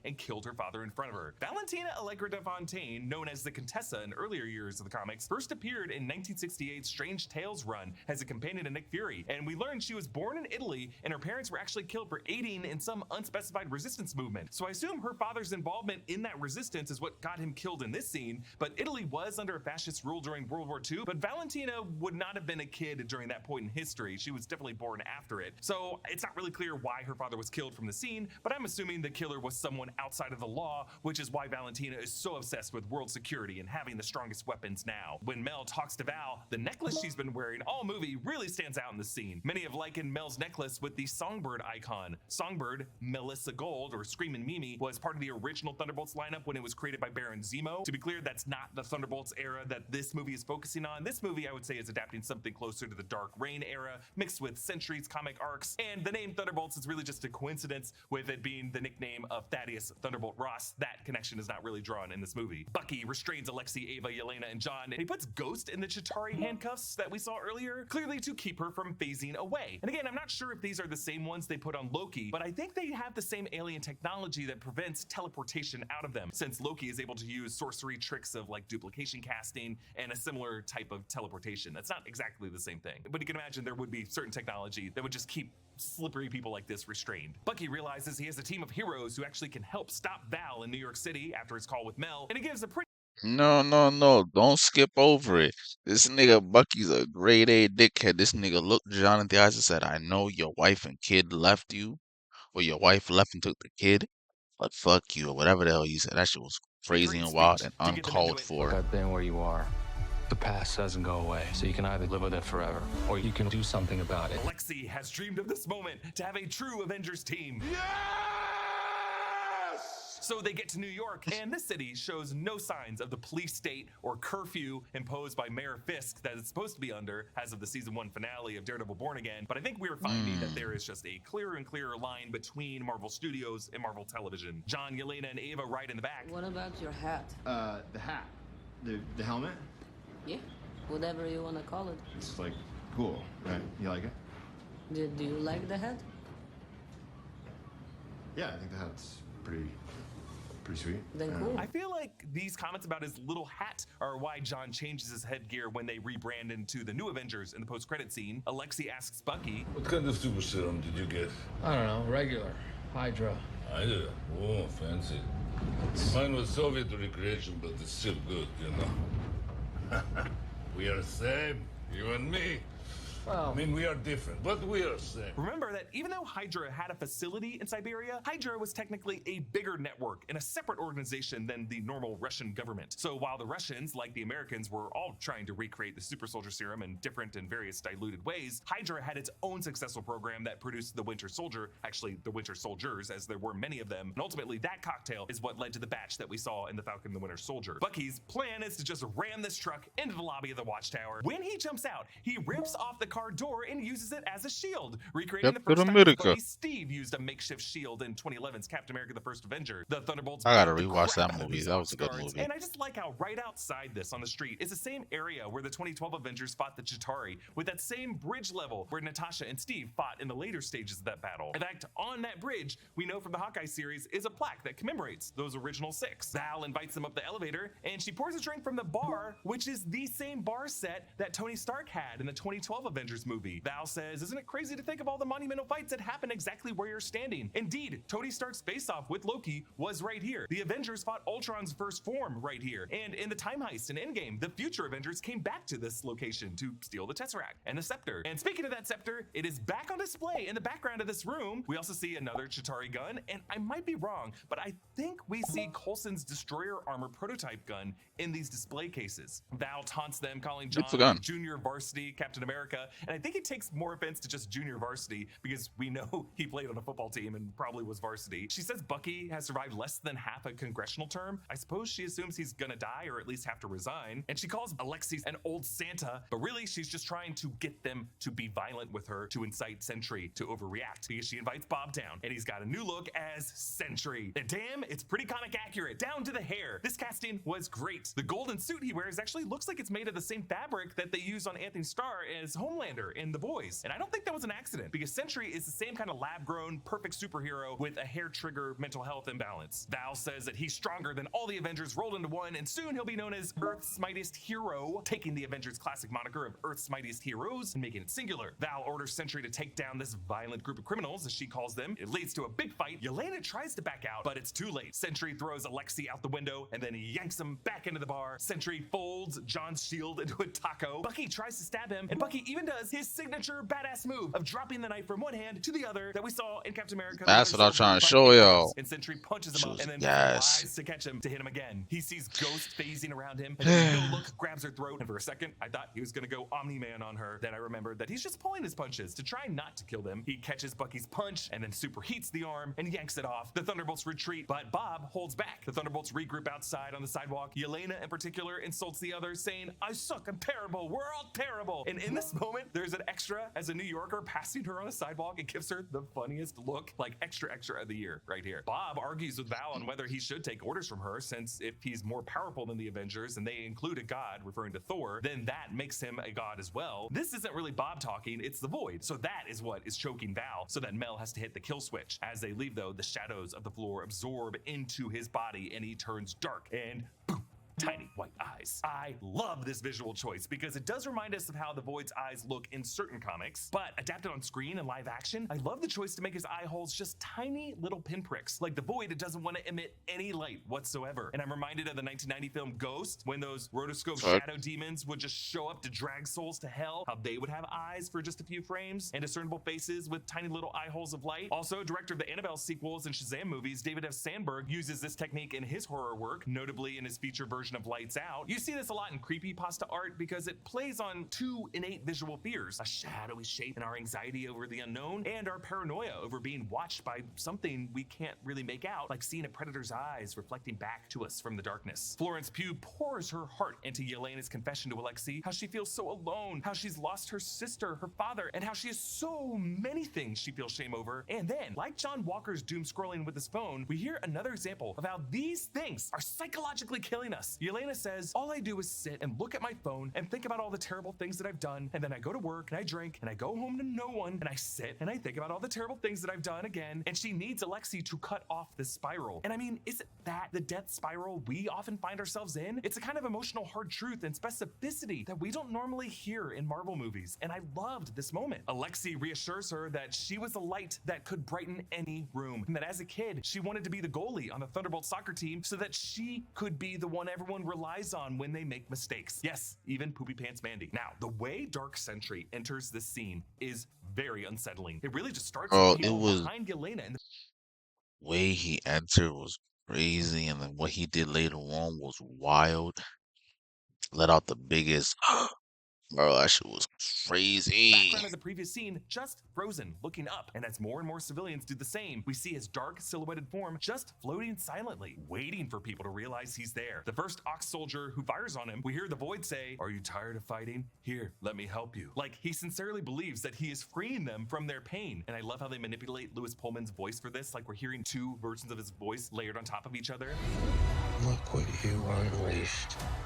Speaker 3: And killed her father in front of her. Valentina Allegra de Fontaine, known as the Contessa in earlier years of the comics, first appeared in 1968's Strange Tales run as a companion to Nick Fury, and we learned she was born in Italy and her parents were actually killed for aiding in some unspecified resistance movement. So I assume her father's involvement in that resistance is what got him killed in this scene, but Italy was under a fascist rule during World War II, but Valentina would not have been a kid during that point in history. She was definitely born after it. So it's not really clear why her father was killed from the scene, but I'm assuming the killer was someone outside of the law, which is why Valentina is so obsessed with world security and having the strongest weapons now. When Mel talks to Val, the necklace she's been wearing all movie really stands out in the scene. Many have likened Mel's necklace with the Songbird icon. Songbird, Melissa Gold, or Screamin' Mimi, was part of the original Thunderbolts lineup when it was created by Baron Zemo. To be clear, that's not the Thunderbolts era that this movie is focusing on. This movie, I would say, is adapting something closer to the Dark Reign era, mixed with Sentry's comic arcs, and the name Thunderbolts is really just a coincidence with it being the nickname of Thaddeus Thunderbolt Ross. That connection is not really drawn in this movie. Bucky restrains Alexei, Ava, Yelena, and John, and he puts Ghost in the Chitauri handcuffs that we saw earlier, clearly to keep her from phasing away. And again, I'm not sure if these are the same ones they put on Loki, but I think they have the same alien technology that prevents teleportation out of them, since Loki is able to use sorcery tricks of like duplication casting and a similar type of teleportation. That's not exactly the same thing, but you can imagine there would be certain technology that would just keep slippery people like this restrained. Bucky realizes he has a team of heroes who actually can help stop Val in New York City after his call with Mel, and he gives a pretty
Speaker 2: No. Don't skip over it. This nigga Bucky's a grade A dickhead. This nigga looked John in the eyes and said, I know your wife and kid left you, or your wife left and took the kid, but fuck you, or whatever the hell he said. That shit was crazy and wild and uncalled for.
Speaker 12: Look, I've been where you are. The past doesn't go away, so you can either live with it forever, or you can do something about it.
Speaker 3: Alexei has dreamed of this moment to have a true Avengers team. So they get to New York, and this city shows no signs of the police state or curfew imposed by Mayor Fisk that it's supposed to be under as of the season 1 finale of Daredevil Born Again. But I think we're finding that there is just a clearer and clearer line between Marvel Studios and Marvel Television. John, Yelena, and Ava right in the back.
Speaker 6: What about your hat?
Speaker 7: The hat. The helmet?
Speaker 6: Yeah, whatever you want to call it.
Speaker 7: It's like cool, right? You like it?
Speaker 6: Do you like the hat?
Speaker 7: Yeah, I think the hat's pretty sweet.
Speaker 6: Then cool.
Speaker 3: I feel like these comments about his little hat are why John changes his headgear when they rebrand into the new Avengers in the post-credit scene. Alexei asks Bucky,
Speaker 13: what kind of super serum did you get?
Speaker 12: I don't know, regular. Hydra.
Speaker 13: Hydra? Oh, fancy. Mine was Soviet recreation, but it's still good, you know. We are the same, you and me. Well, I mean, we are different, but we are the same.
Speaker 3: Remember that even though Hydra had a facility in Siberia, Hydra was technically a bigger network and a separate organization than the normal Russian government. So while the Russians, like the Americans, were all trying to recreate the super soldier serum in different and various diluted ways, Hydra had its own successful program that produced the Winter Soldier, actually the Winter Soldiers, as there were many of them, and ultimately that cocktail is what led to the batch that we saw in the Falcon and the Winter Soldier. Bucky's plan is to just ram this truck into the lobby of the Watchtower. When he jumps out, he rips off the car door and uses it as a shield, recreating the first time his buddy Steve used a makeshift shield in 2011's Captain America: The First Avenger. The Thunderbolts.
Speaker 2: I gotta rewatch that movie. That was a good movie.
Speaker 3: And I just like how right outside this on the street is the same area where the 2012 Avengers fought the Chitauri, with that same bridge level where Natasha and Steve fought in the later stages of that battle. In fact, on that bridge, we know from the Hawkeye series, is a plaque that commemorates those original 6. Val invites them up the elevator, and she pours a drink from the bar, which is the same bar set that Tony Stark had in the 2012 Avengers. Avengers movie. Val says, isn't it crazy to think of all the monumental fights that happen exactly where you're standing? Indeed, Tony Stark's face-off with Loki was right here. The Avengers fought Ultron's first form right here. And in the time heist in Endgame, the future Avengers came back to this location to steal the Tesseract and the scepter. And speaking of that scepter, it is back on display in the background of this room. We also see another Chitauri gun, and I might be wrong, but I think we see Coulson's destroyer armor prototype gun in these display cases. Val taunts them, calling John Junior Varsity Captain America, and I think he takes more offense to just Junior Varsity because we know he played on a football team and probably was varsity. She says Bucky has survived less than half a congressional term. I suppose she assumes he's gonna die or at least have to resign, and she calls Alexei an old Santa, but really she's just trying to get them to be violent with her to incite Sentry to overreact because she invites Bob down, and he's got a new look as Sentry. And damn, it's pretty comic accurate, down to the hair. This casting was great. The golden suit he wears actually looks like it's made of the same fabric that they use on Anthony Starr as Homelander in The Boys. And I don't think that was an accident because Sentry is the same kind of lab-grown, perfect superhero with a hair trigger mental health imbalance. Val says that he's stronger than all the Avengers rolled into one, and soon he'll be known as Earth's Mightiest Hero, taking the Avengers' classic moniker of Earth's Mightiest Heroes and making it singular. Val orders Sentry to take down this violent group of criminals, as she calls them. It leads to a big fight. Yelena tries to back out, but it's too late. Sentry throws Alexei out the window, and then he yanks him back into the bar. Sentry folds John's shield into a taco. Bucky tries to stab him, and Bucky even does his signature badass move of dropping the knife from one hand to the other that we saw in Captain America.
Speaker 2: That's what I'm trying to show y'all.
Speaker 3: And Sentry punches him up and then tries to catch him to hit him again. He sees Ghost phasing around him, and then no look grabs her throat, and for a second I thought he was gonna go Omni-Man on her. Then I remembered that he's just pulling his punches to try not to kill them. He catches Bucky's punch and then superheats the arm and yanks it off. The Thunderbolts retreat, but Bob holds back. The Thunderbolts regroup outside on the sidewalk. Yelena in particular insults the others, saying, I suck, I'm terrible, we're all terrible. And in this moment, there's an extra as a New Yorker passing her on a sidewalk and gives her the funniest look, like extra of the year right here. Bob argues with Val on whether he should take orders from her, since if he's more powerful than the Avengers and they include a god, referring to Thor, then that makes him a god as well. This isn't really Bob talking, it's the Void. So that is what is choking Val, so that Mel has to hit the kill switch. As they leave though, the shadows of the floor absorb into his body and he turns dark and boom. Tiny white eyes. I love this visual choice because it does remind us of how the Void's eyes look in certain comics, but adapted on screen and live action, I love the choice to make his eye holes just tiny little pinpricks. Like the Void, it doesn't want to emit any light whatsoever. And I'm reminded of the 1990 film Ghost, when those rotoscope shadow demons would just show up to drag souls to hell, how they would have eyes for just a few frames and discernible faces with tiny little eye holes of light. Also, director of the Annabelle sequels and Shazam movies, David F. Sandberg uses this technique in his horror work, notably in his feature version of Lights Out. You see this a lot in creepypasta art because it plays on two innate visual fears: a shadowy shape and our anxiety over the unknown, and our paranoia over being watched by something we can't really make out, like seeing a predator's eyes reflecting back to us from the darkness. Florence Pugh pours her heart into Yelena's confession to Alexei, how she feels so alone, how she's lost her sister, her father, and how she has so many things she feels shame over. And then, like John Walker's doom scrolling with his phone, we hear another example of how these things are psychologically killing us. Yelena says, all I do is sit and look at my phone and think about all the terrible things that I've done, and then I go to work and I drink and I go home to no one and I sit and I think about all the terrible things that I've done again, and she needs Alexei to cut off this spiral. And I mean, isn't that the death spiral we often find ourselves in? It's a kind of emotional hard truth and specificity that we don't normally hear in Marvel movies, and I loved this moment. Alexei reassures her that she was the light that could brighten any room, and that as a kid, she wanted to be the goalie on the Thunderbolts soccer team so that she could be the one everyone relies on when they make mistakes. Yes, even Poopy Pants Mandy. Now, the way Dark Sentry enters this scene is very unsettling. It really just starts with behind Yelena, and the
Speaker 2: way he entered was crazy, and then what he did later on was wild. Let out the biggest bro, that shit was crazy.
Speaker 3: Background of the previous scene, just frozen, looking up. And as more and more civilians do the same, we see his dark silhouetted form just floating silently, waiting for people to realize he's there. The first Ox soldier who fires on him, we hear the Void say, "Are you tired of fighting? Here, let me help you." Like he sincerely believes that he is freeing them from their pain. And I love how they manipulate Louis Pullman's voice for this, like we're hearing two versions of his voice layered on top of each other.
Speaker 12: Look what you unleashed.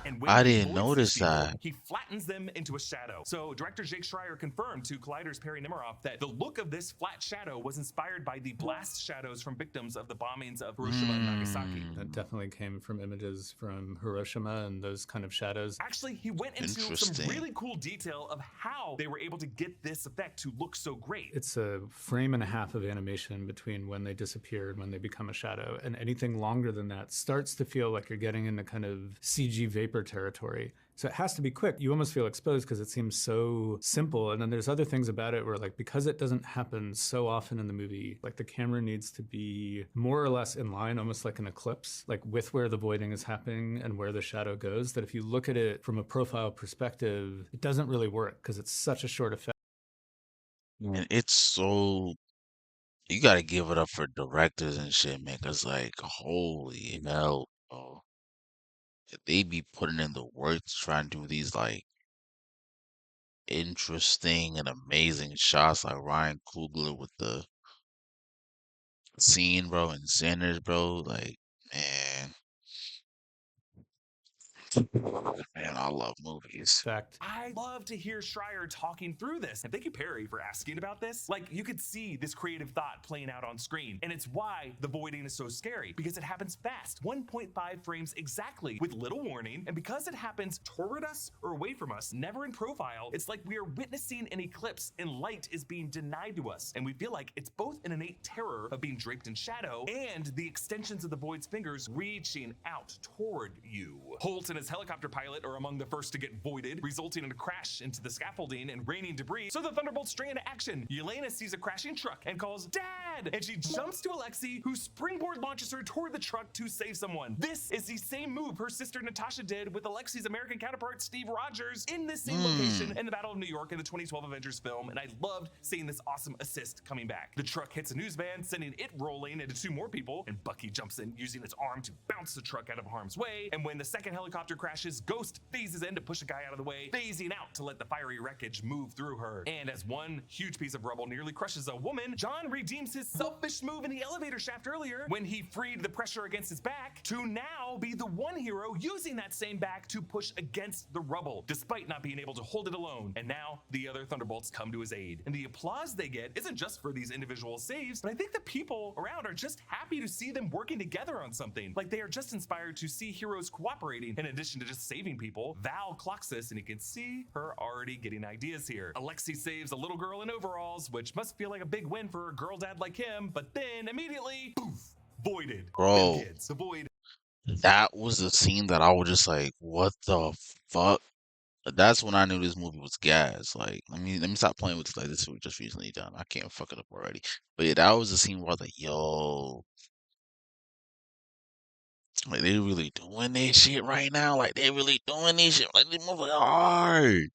Speaker 3: And when
Speaker 2: I
Speaker 3: he
Speaker 2: didn't
Speaker 3: voids
Speaker 2: notice
Speaker 3: these people,
Speaker 2: that.
Speaker 3: he flattens them into a shadow. So director Jake Schreier confirmed to Collider's Perry Nemiroff that the look of this flat shadow was inspired by the blast shadows from victims of the bombings of Hiroshima and Nagasaki.
Speaker 4: That definitely came from images from Hiroshima and those kind of shadows.
Speaker 3: Actually, he went into some really cool detail of how they were able to get this effect to look so great.
Speaker 4: It's a frame and a half of animation between when they disappear and when they become a shadow, and anything longer than that starts to feel like you're getting into kind of CG vapor territory. So it has to be quick. You almost feel exposed because it seems so simple. And then there's other things about it where, like, because it doesn't happen so often in the movie, like the camera needs to be more or less in line, almost like an eclipse, like with where the voiding is happening and where the shadow goes, that if you look at it from a profile perspective, it doesn't really work because it's such a short effect.
Speaker 2: Man, it's so, you gotta give it up for directors and shit, man, cause like, holy hell, bro. They be putting in the work to try and do these like interesting and amazing shots, like Ryan Coogler with the scene, bro, and Sinners, bro. Like, man, man, I love movies.
Speaker 4: Fact.
Speaker 3: I love to hear Schreier talking through this. And thank you, Perry, for asking about this. Like, you could see this creative thought playing out on screen. And it's why the voiding is so scary, because it happens fast, 1.5 frames exactly, with little warning. And because it happens toward us or away from us, never in profile, it's like we are witnessing an eclipse and light is being denied to us. And we feel like it's both an innate terror of being draped in shadow and the extensions of the void's fingers reaching out toward you. Holt and his helicopter pilot are among the first to get voided, resulting in a crash into the scaffolding and raining debris. So the Thunderbolts string into action. Yelena sees a crashing truck and calls Dad! And she jumps to Alexei, who springboard launches her toward the truck to save someone. This is the same move her sister Natasha did with Alexei's American counterpart Steve Rogers in this same location in the Battle of New York in the 2012 Avengers film, and I loved seeing this awesome assist coming back. The truck hits a news van, sending it rolling into two more people, and Bucky jumps in using its arm to bounce the truck out of harm's way. And when the second helicopter crashes, Ghost phases in to push a guy out of the way, phasing out to let the fiery wreckage move through her. And as one huge piece of rubble nearly crushes a woman, John redeems his selfish move in the elevator shaft earlier when he freed the pressure against his back to now be the one hero using that same back to push against the rubble, despite not being able to hold it alone. And now the other Thunderbolts come to his aid. And the applause they get isn't just for these individual saves, but I think the people around are just happy to see them working together on something. Like, they are just inspired to see heroes cooperating in addition to just saving people. Val clocks this, and you can see her already getting ideas here. Alexei saves a little girl in overalls, which must feel like a big win for a girl dad like him, but then immediately, poof, voided.
Speaker 2: Bro,
Speaker 3: Kids, the void.
Speaker 2: that was the scene that I was just like, what the fuck? That's when I knew this movie was gas. Like, let me stop playing with this. Like, this was just recently done. I can't fuck it up already. But yeah, that was the scene where I was like, yo, like, they really doing this shit right now. Like, they really doing this shit. Like, this movie hard.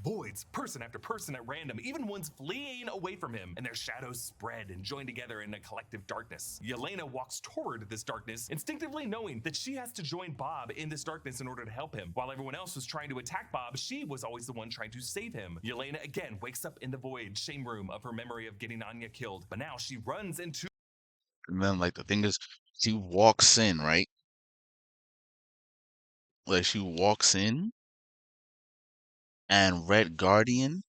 Speaker 3: Voids person after person at random, even ones fleeing away from him, and their shadows spread and join together in a collective darkness. Yelena walks toward this darkness, instinctively knowing that she has to join Bob in this darkness in order to help him. While everyone else was trying to attack Bob, she was always the one trying to save him. Yelena again wakes up in the void, shame room of her memory of getting Anya killed, but now she runs into.
Speaker 2: And then, like, the thing is, she walks in, right? Like, she walks in, and Red Guardian,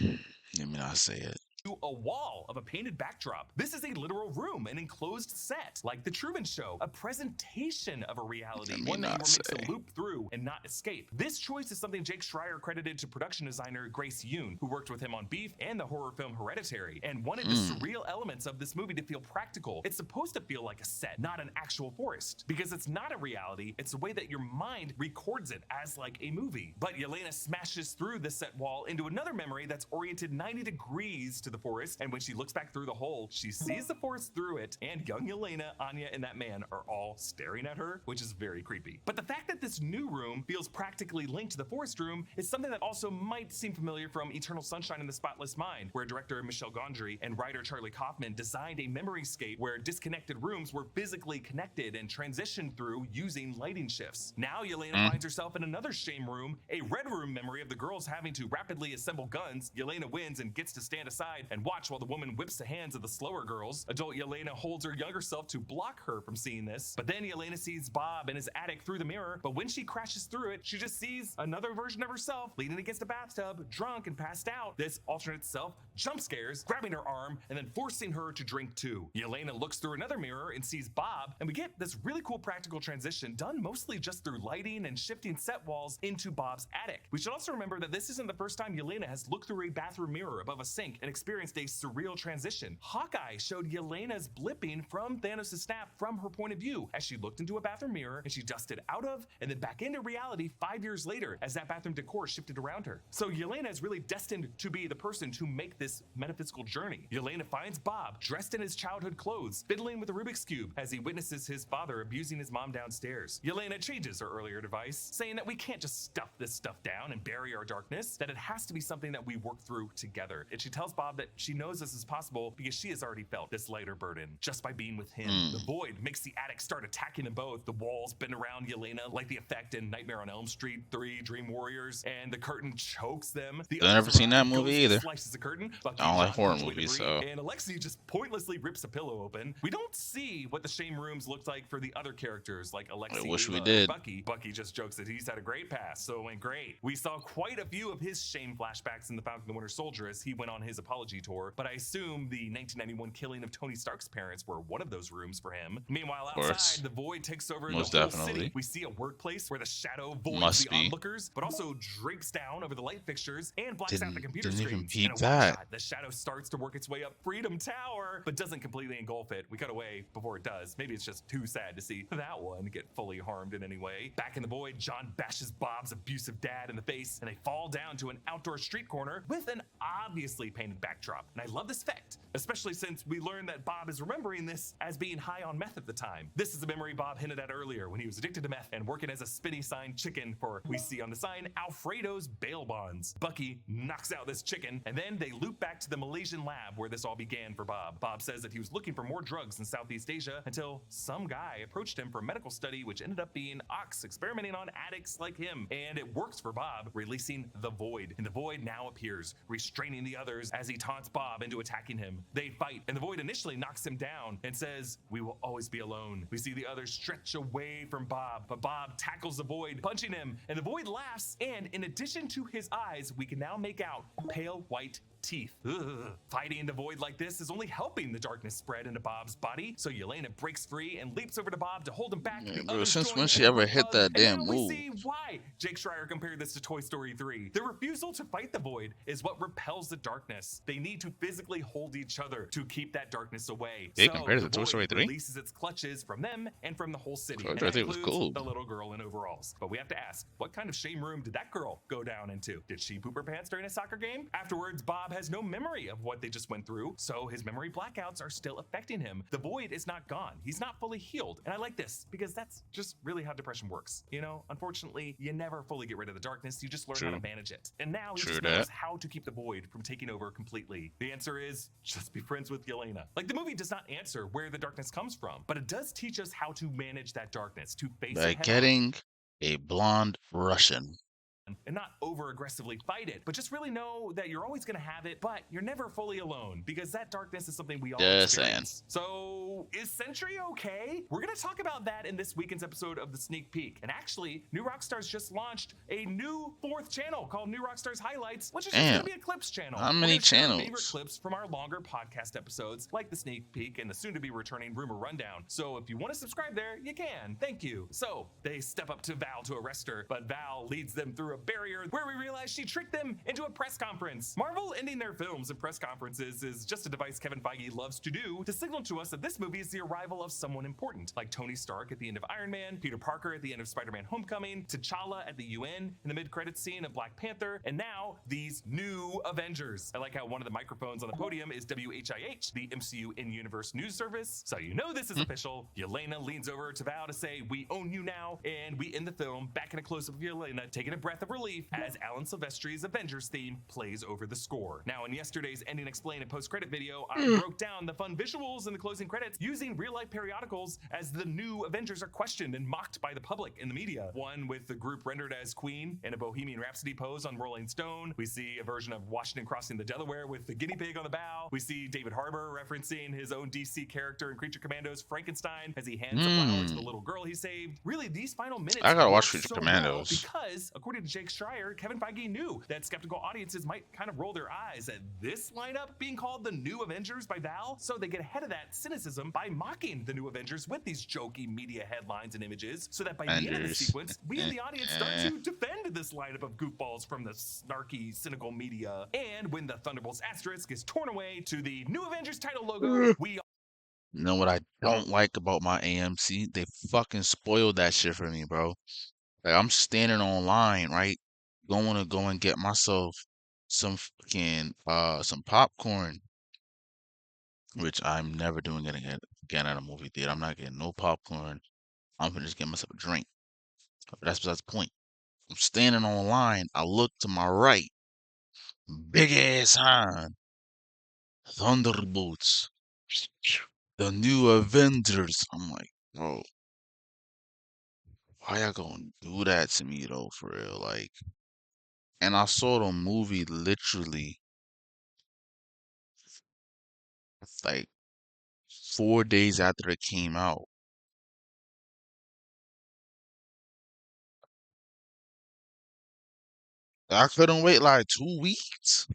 Speaker 2: let me not say it.
Speaker 3: To a wall of a painted backdrop. This is a literal room, an enclosed set, like The Truman Show, a presentation of a reality, one that you were meant to loop through and not escape. This choice is something Jake Schreier credited to production designer Grace Yoon, who worked with him on Beef and the horror film Hereditary, and wanted the surreal elements of this movie to feel practical. It's supposed to feel like a set, not an actual forest, because it's not a reality, it's the way that your mind records it as like a movie. But Yelena smashes through the set wall into another memory that's oriented 90 degrees to the forest, and when she looks back through the hole, she sees the forest through it, and young Yelena, Anya, and that man are all staring at her, which is very creepy. But the fact that this new room feels practically linked to the forest room is something that also might seem familiar from Eternal Sunshine in the Spotless Mind, where director Michel Gondry and writer Charlie Kaufman designed a memoryscape where disconnected rooms were physically connected and transitioned through using lighting shifts. Now Yelena finds herself in another shame room, a red room memory of the girls having to rapidly assemble guns. Yelena wins and gets to stand aside outside and watch while the woman whips the hands of the slower girls. Adult Yelena holds her younger self to block her from seeing this. But then Yelena sees Bob in his attic through the mirror, but when she crashes through it, she just sees another version of herself leaning against a bathtub, drunk and passed out. This alternate self jump scares, grabbing her arm and then forcing her to drink too. Yelena looks through another mirror and sees Bob, and we get this really cool practical transition done mostly just through lighting and shifting set walls into Bob's attic. We should also remember that this isn't the first time Yelena has looked through a bathroom mirror above a sink and experienced a surreal transition. Hawkeye showed Yelena's blipping from Thanos' snap from her point of view as she looked into a bathroom mirror and she dusted out of and then back into reality 5 years later as that bathroom decor shifted around her. So Yelena is really destined to be the person to make this metaphysical journey. Yelena finds Bob dressed in his childhood clothes, fiddling with a Rubik's Cube as he witnesses his father abusing his mom downstairs. Yelena changes her earlier advice, saying that we can't just stuff this stuff down and bury our darkness, that it has to be something that we work through together. And she tells Bob that she knows this is possible because she has already felt this lighter burden just by being with him. The void makes the attic start attacking them both. The walls bend around Yelena like the effect in Nightmare on Elm Street 3 Dream Warriors, and the curtain chokes them.
Speaker 2: I've never seen that movie either.
Speaker 3: Slices the curtain.
Speaker 2: I don't like horror movies, so.
Speaker 3: And Alexei just pointlessly rips a pillow open. We don't see what the shame rooms looked like for the other characters like Alexei,
Speaker 2: I wish we
Speaker 3: Ava,
Speaker 2: did.
Speaker 3: Bucky. Bucky just jokes that he's had a great past, so it went great. We saw quite a few of his shame flashbacks in The Falcon and the Winter Soldier as he went on his apology tour, but I assume the 1991 killing of Tony Stark's parents were one of those rooms for him. Meanwhile, outside, the void takes over
Speaker 2: Most
Speaker 3: the whole
Speaker 2: definitely.
Speaker 3: city. We see a workplace where the shadow voids
Speaker 2: Must
Speaker 3: the
Speaker 2: be.
Speaker 3: onlookers, but also drapes down over the light fixtures and blacks out the computer
Speaker 2: Didn't even
Speaker 3: screens.
Speaker 2: peep
Speaker 3: In a
Speaker 2: that.
Speaker 3: one-shot, the shadow starts to work its way up Freedom Tower, but doesn't completely engulf it. We cut away before it does. Maybe it's just too sad to see that one get fully harmed in any way. Back in the void, John bashes Bob's abusive dad in the face, and they fall down to an outdoor street corner with an obviously painted backdrop. And I love this effect, especially since we learn that Bob is remembering this as being high on meth at the time. This is a memory Bob hinted at earlier when he was addicted to meth and working as a spinny sign chicken for, we see on the sign, Alfredo's bail bonds. Bucky knocks out this chicken, and then they loop back to the Malaysian lab where this all began for Bob. Bob says that he was looking for more drugs in Southeast Asia until some guy approached him for a medical study, which ended up being Ox experimenting on addicts like him. And it works for Bob, releasing the void. And the void now appears, restraining the others as he taunts Bob into attacking him. They fight, and the void initially knocks him down and says, "We will always be alone." We see the others stretch away from Bob, but Bob tackles the void, punching him, and the void laughs, and in addition to his eyes, we can now make out pale white teeth. Ugh. Fighting the void like this is only helping the darkness spread into Bob's body, so Yelena breaks free and leaps over to Bob to hold him back.
Speaker 2: Yeah, bro, since when she ever hit that damn
Speaker 3: and
Speaker 2: move?
Speaker 3: we see why Jake Schreier compared this to Toy Story 3. The refusal to fight the void is what repels the darkness. They need to physically hold each other to keep that darkness away.
Speaker 2: They
Speaker 3: So
Speaker 2: compared it to
Speaker 3: the
Speaker 2: Toy Story
Speaker 3: void
Speaker 2: 3?
Speaker 3: releases its clutches from them and from the whole city.
Speaker 2: Toy
Speaker 3: And
Speaker 2: Story
Speaker 3: that
Speaker 2: 3 was
Speaker 3: includes
Speaker 2: cool.
Speaker 3: the little girl in overalls. But we have to ask, what kind of shame room did that girl go down into? Did she poop her pants during a soccer game? Afterwards, Bob has no memory of what they just went through, so his memory blackouts are still affecting him. The void is not gone. He's not fully healed. And I like this because that's just really how depression works. You know, unfortunately, you never fully get rid of the darkness. You just learn how to manage it. And now he just knows how to keep the void from taking over completely. The answer is just be friends with Yelena. Like, the movie does not answer where the darkness comes from, but it does teach us how to manage that darkness, to face
Speaker 2: By
Speaker 3: it head
Speaker 2: getting a blonde Russian.
Speaker 3: and not over aggressively fight it, but just really know that you're always going to have it, but you're never fully alone because that darkness is something we all
Speaker 2: Just
Speaker 3: experience. So is Sentry okay? We're going to talk about that in this weekend's episode of The Sneak Peek. And actually, New Rockstars just launched a new 4th channel called New Rockstars Highlights, which is just going to be a clips channel.
Speaker 2: How many channels?
Speaker 3: Favorite clips from our longer podcast episodes, like The Sneak Peek and the soon-to-be returning Rumor Rundown. So if you want to subscribe there, you can. Thank you. So they step up to Val to arrest her, but Val leads them through a barrier where we realize she tricked them into a press conference. Marvel ending their films and press conferences is just a device Kevin Feige loves to do to signal to us that this movie is the arrival of someone important, like Tony Stark at the end of Iron Man, Peter Parker at the end of Spider-Man Homecoming, T'Challa at the UN in the mid-credits scene of Black Panther, and now these new Avengers. I like how one of the microphones on the podium is WHIH, the MCU in-universe news service, so you know this is official. Yelena leans over to Val to say, "We own you now," and we end the film back in a close-up of Yelena taking a breath of relief as Alan Silvestri's Avengers theme plays over the score. Now, in yesterday's Ending Explain and post-credit video, I broke down the fun visuals in the closing credits using real-life periodicals as the new Avengers are questioned and mocked by the public in the media. One with the group rendered as Queen in a Bohemian Rhapsody pose on Rolling Stone. We see a version of Washington crossing the Delaware with the guinea pig on the bow. We see David Harbour referencing his own DC character in Creature Commandos, Frankenstein, as he hands a flower to the little girl he saved. Really, these final minutes
Speaker 2: I gotta watch
Speaker 3: work
Speaker 2: Creature
Speaker 3: so
Speaker 2: Commandos.
Speaker 3: well because, according to Jake Schreier, Kevin Feige knew that skeptical audiences might kind of roll their eyes at this lineup being called the New Avengers by Val, so they get ahead of that cynicism by mocking the New Avengers with these jokey media headlines and images, so that by the end of the sequence, we in the audience start to defend this lineup of goofballs from the snarky, cynical media. And when the Thunderbolts asterisk is torn away to the New Avengers title logo, we
Speaker 2: You know what I don't like about my AMC? They fucking spoiled that shit for me, bro. Like, I'm standing online, right? Going to go and get myself some fucking some popcorn, which I'm never doing it again at a movie theater. I'm not getting no popcorn. I'm gonna just get myself a drink. But that's besides the point. I'm standing online. I look to my right, big ass sign, Thunderbolts, the New Avengers. I'm like, bro, why y'all gonna do that to me though, for real? Like, and I saw the movie literally like 4 days after it came out. I couldn't wait like 2 weeks.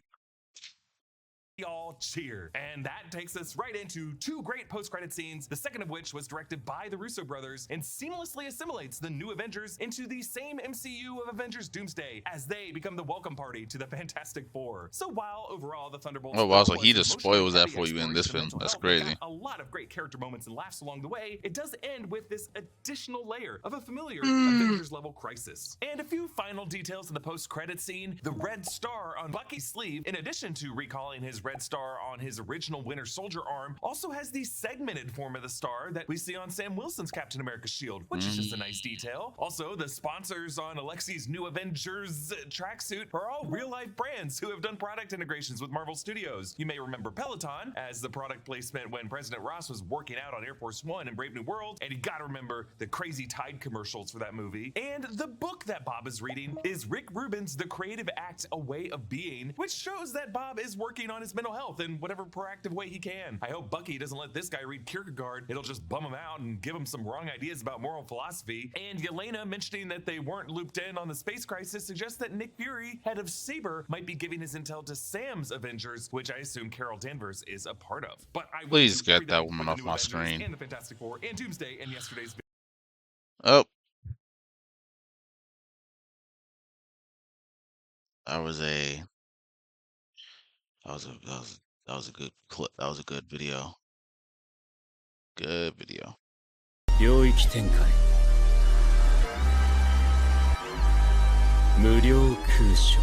Speaker 3: all cheer. And that takes us right into two great post-credit scenes, the second of which was directed by the Russo brothers and seamlessly assimilates the New Avengers into the same MCU of Avengers Doomsday as they become the welcome party to the Fantastic Four. So while overall the Thunderbolts
Speaker 2: Oh wow, so
Speaker 3: was
Speaker 2: he just
Speaker 3: emotionally
Speaker 2: spoils that
Speaker 3: heavy
Speaker 2: for you in this
Speaker 3: exploration
Speaker 2: film.
Speaker 3: of
Speaker 2: That's
Speaker 3: mental health,
Speaker 2: crazy.
Speaker 3: got a lot of great character moments and laughs along the way, it does end with this additional layer of a familiar Avengers level crisis. And a few final details in the post-credit scene: the red star on Bucky's sleeve, in addition to recalling his red star on his original Winter Soldier arm, also has the segmented form of the star that we see on Sam Wilson's Captain America shield, which is just a nice detail. Also, the sponsors on Alexi's New Avengers tracksuit are all real-life brands who have done product integrations with Marvel Studios. You may remember Peloton as the product placement when President Ross was working out on Air Force One in Brave New World, and you gotta remember the crazy Tide commercials for that movie. And the book that Bob is reading is Rick Rubin's The Creative Act, A Way of Being, which shows that Bob is working on his mental health in whatever proactive way he can. I hope Bucky doesn't let this guy read Kierkegaard. It'll just bum him out and give him some wrong ideas about moral philosophy. And Yelena mentioning that they weren't looped in on the space crisis suggests that Nick Fury, head of Saber, might be giving his intel to Sam's Avengers, which I assume Carol Danvers is a part of. But I
Speaker 2: Please get that woman off my screen.
Speaker 3: And the Fantastic Four and Doomsday and yesterday's video.
Speaker 2: Oh. That was a good clip. That was a good video. Good video.
Speaker 14: 領域展開無料空所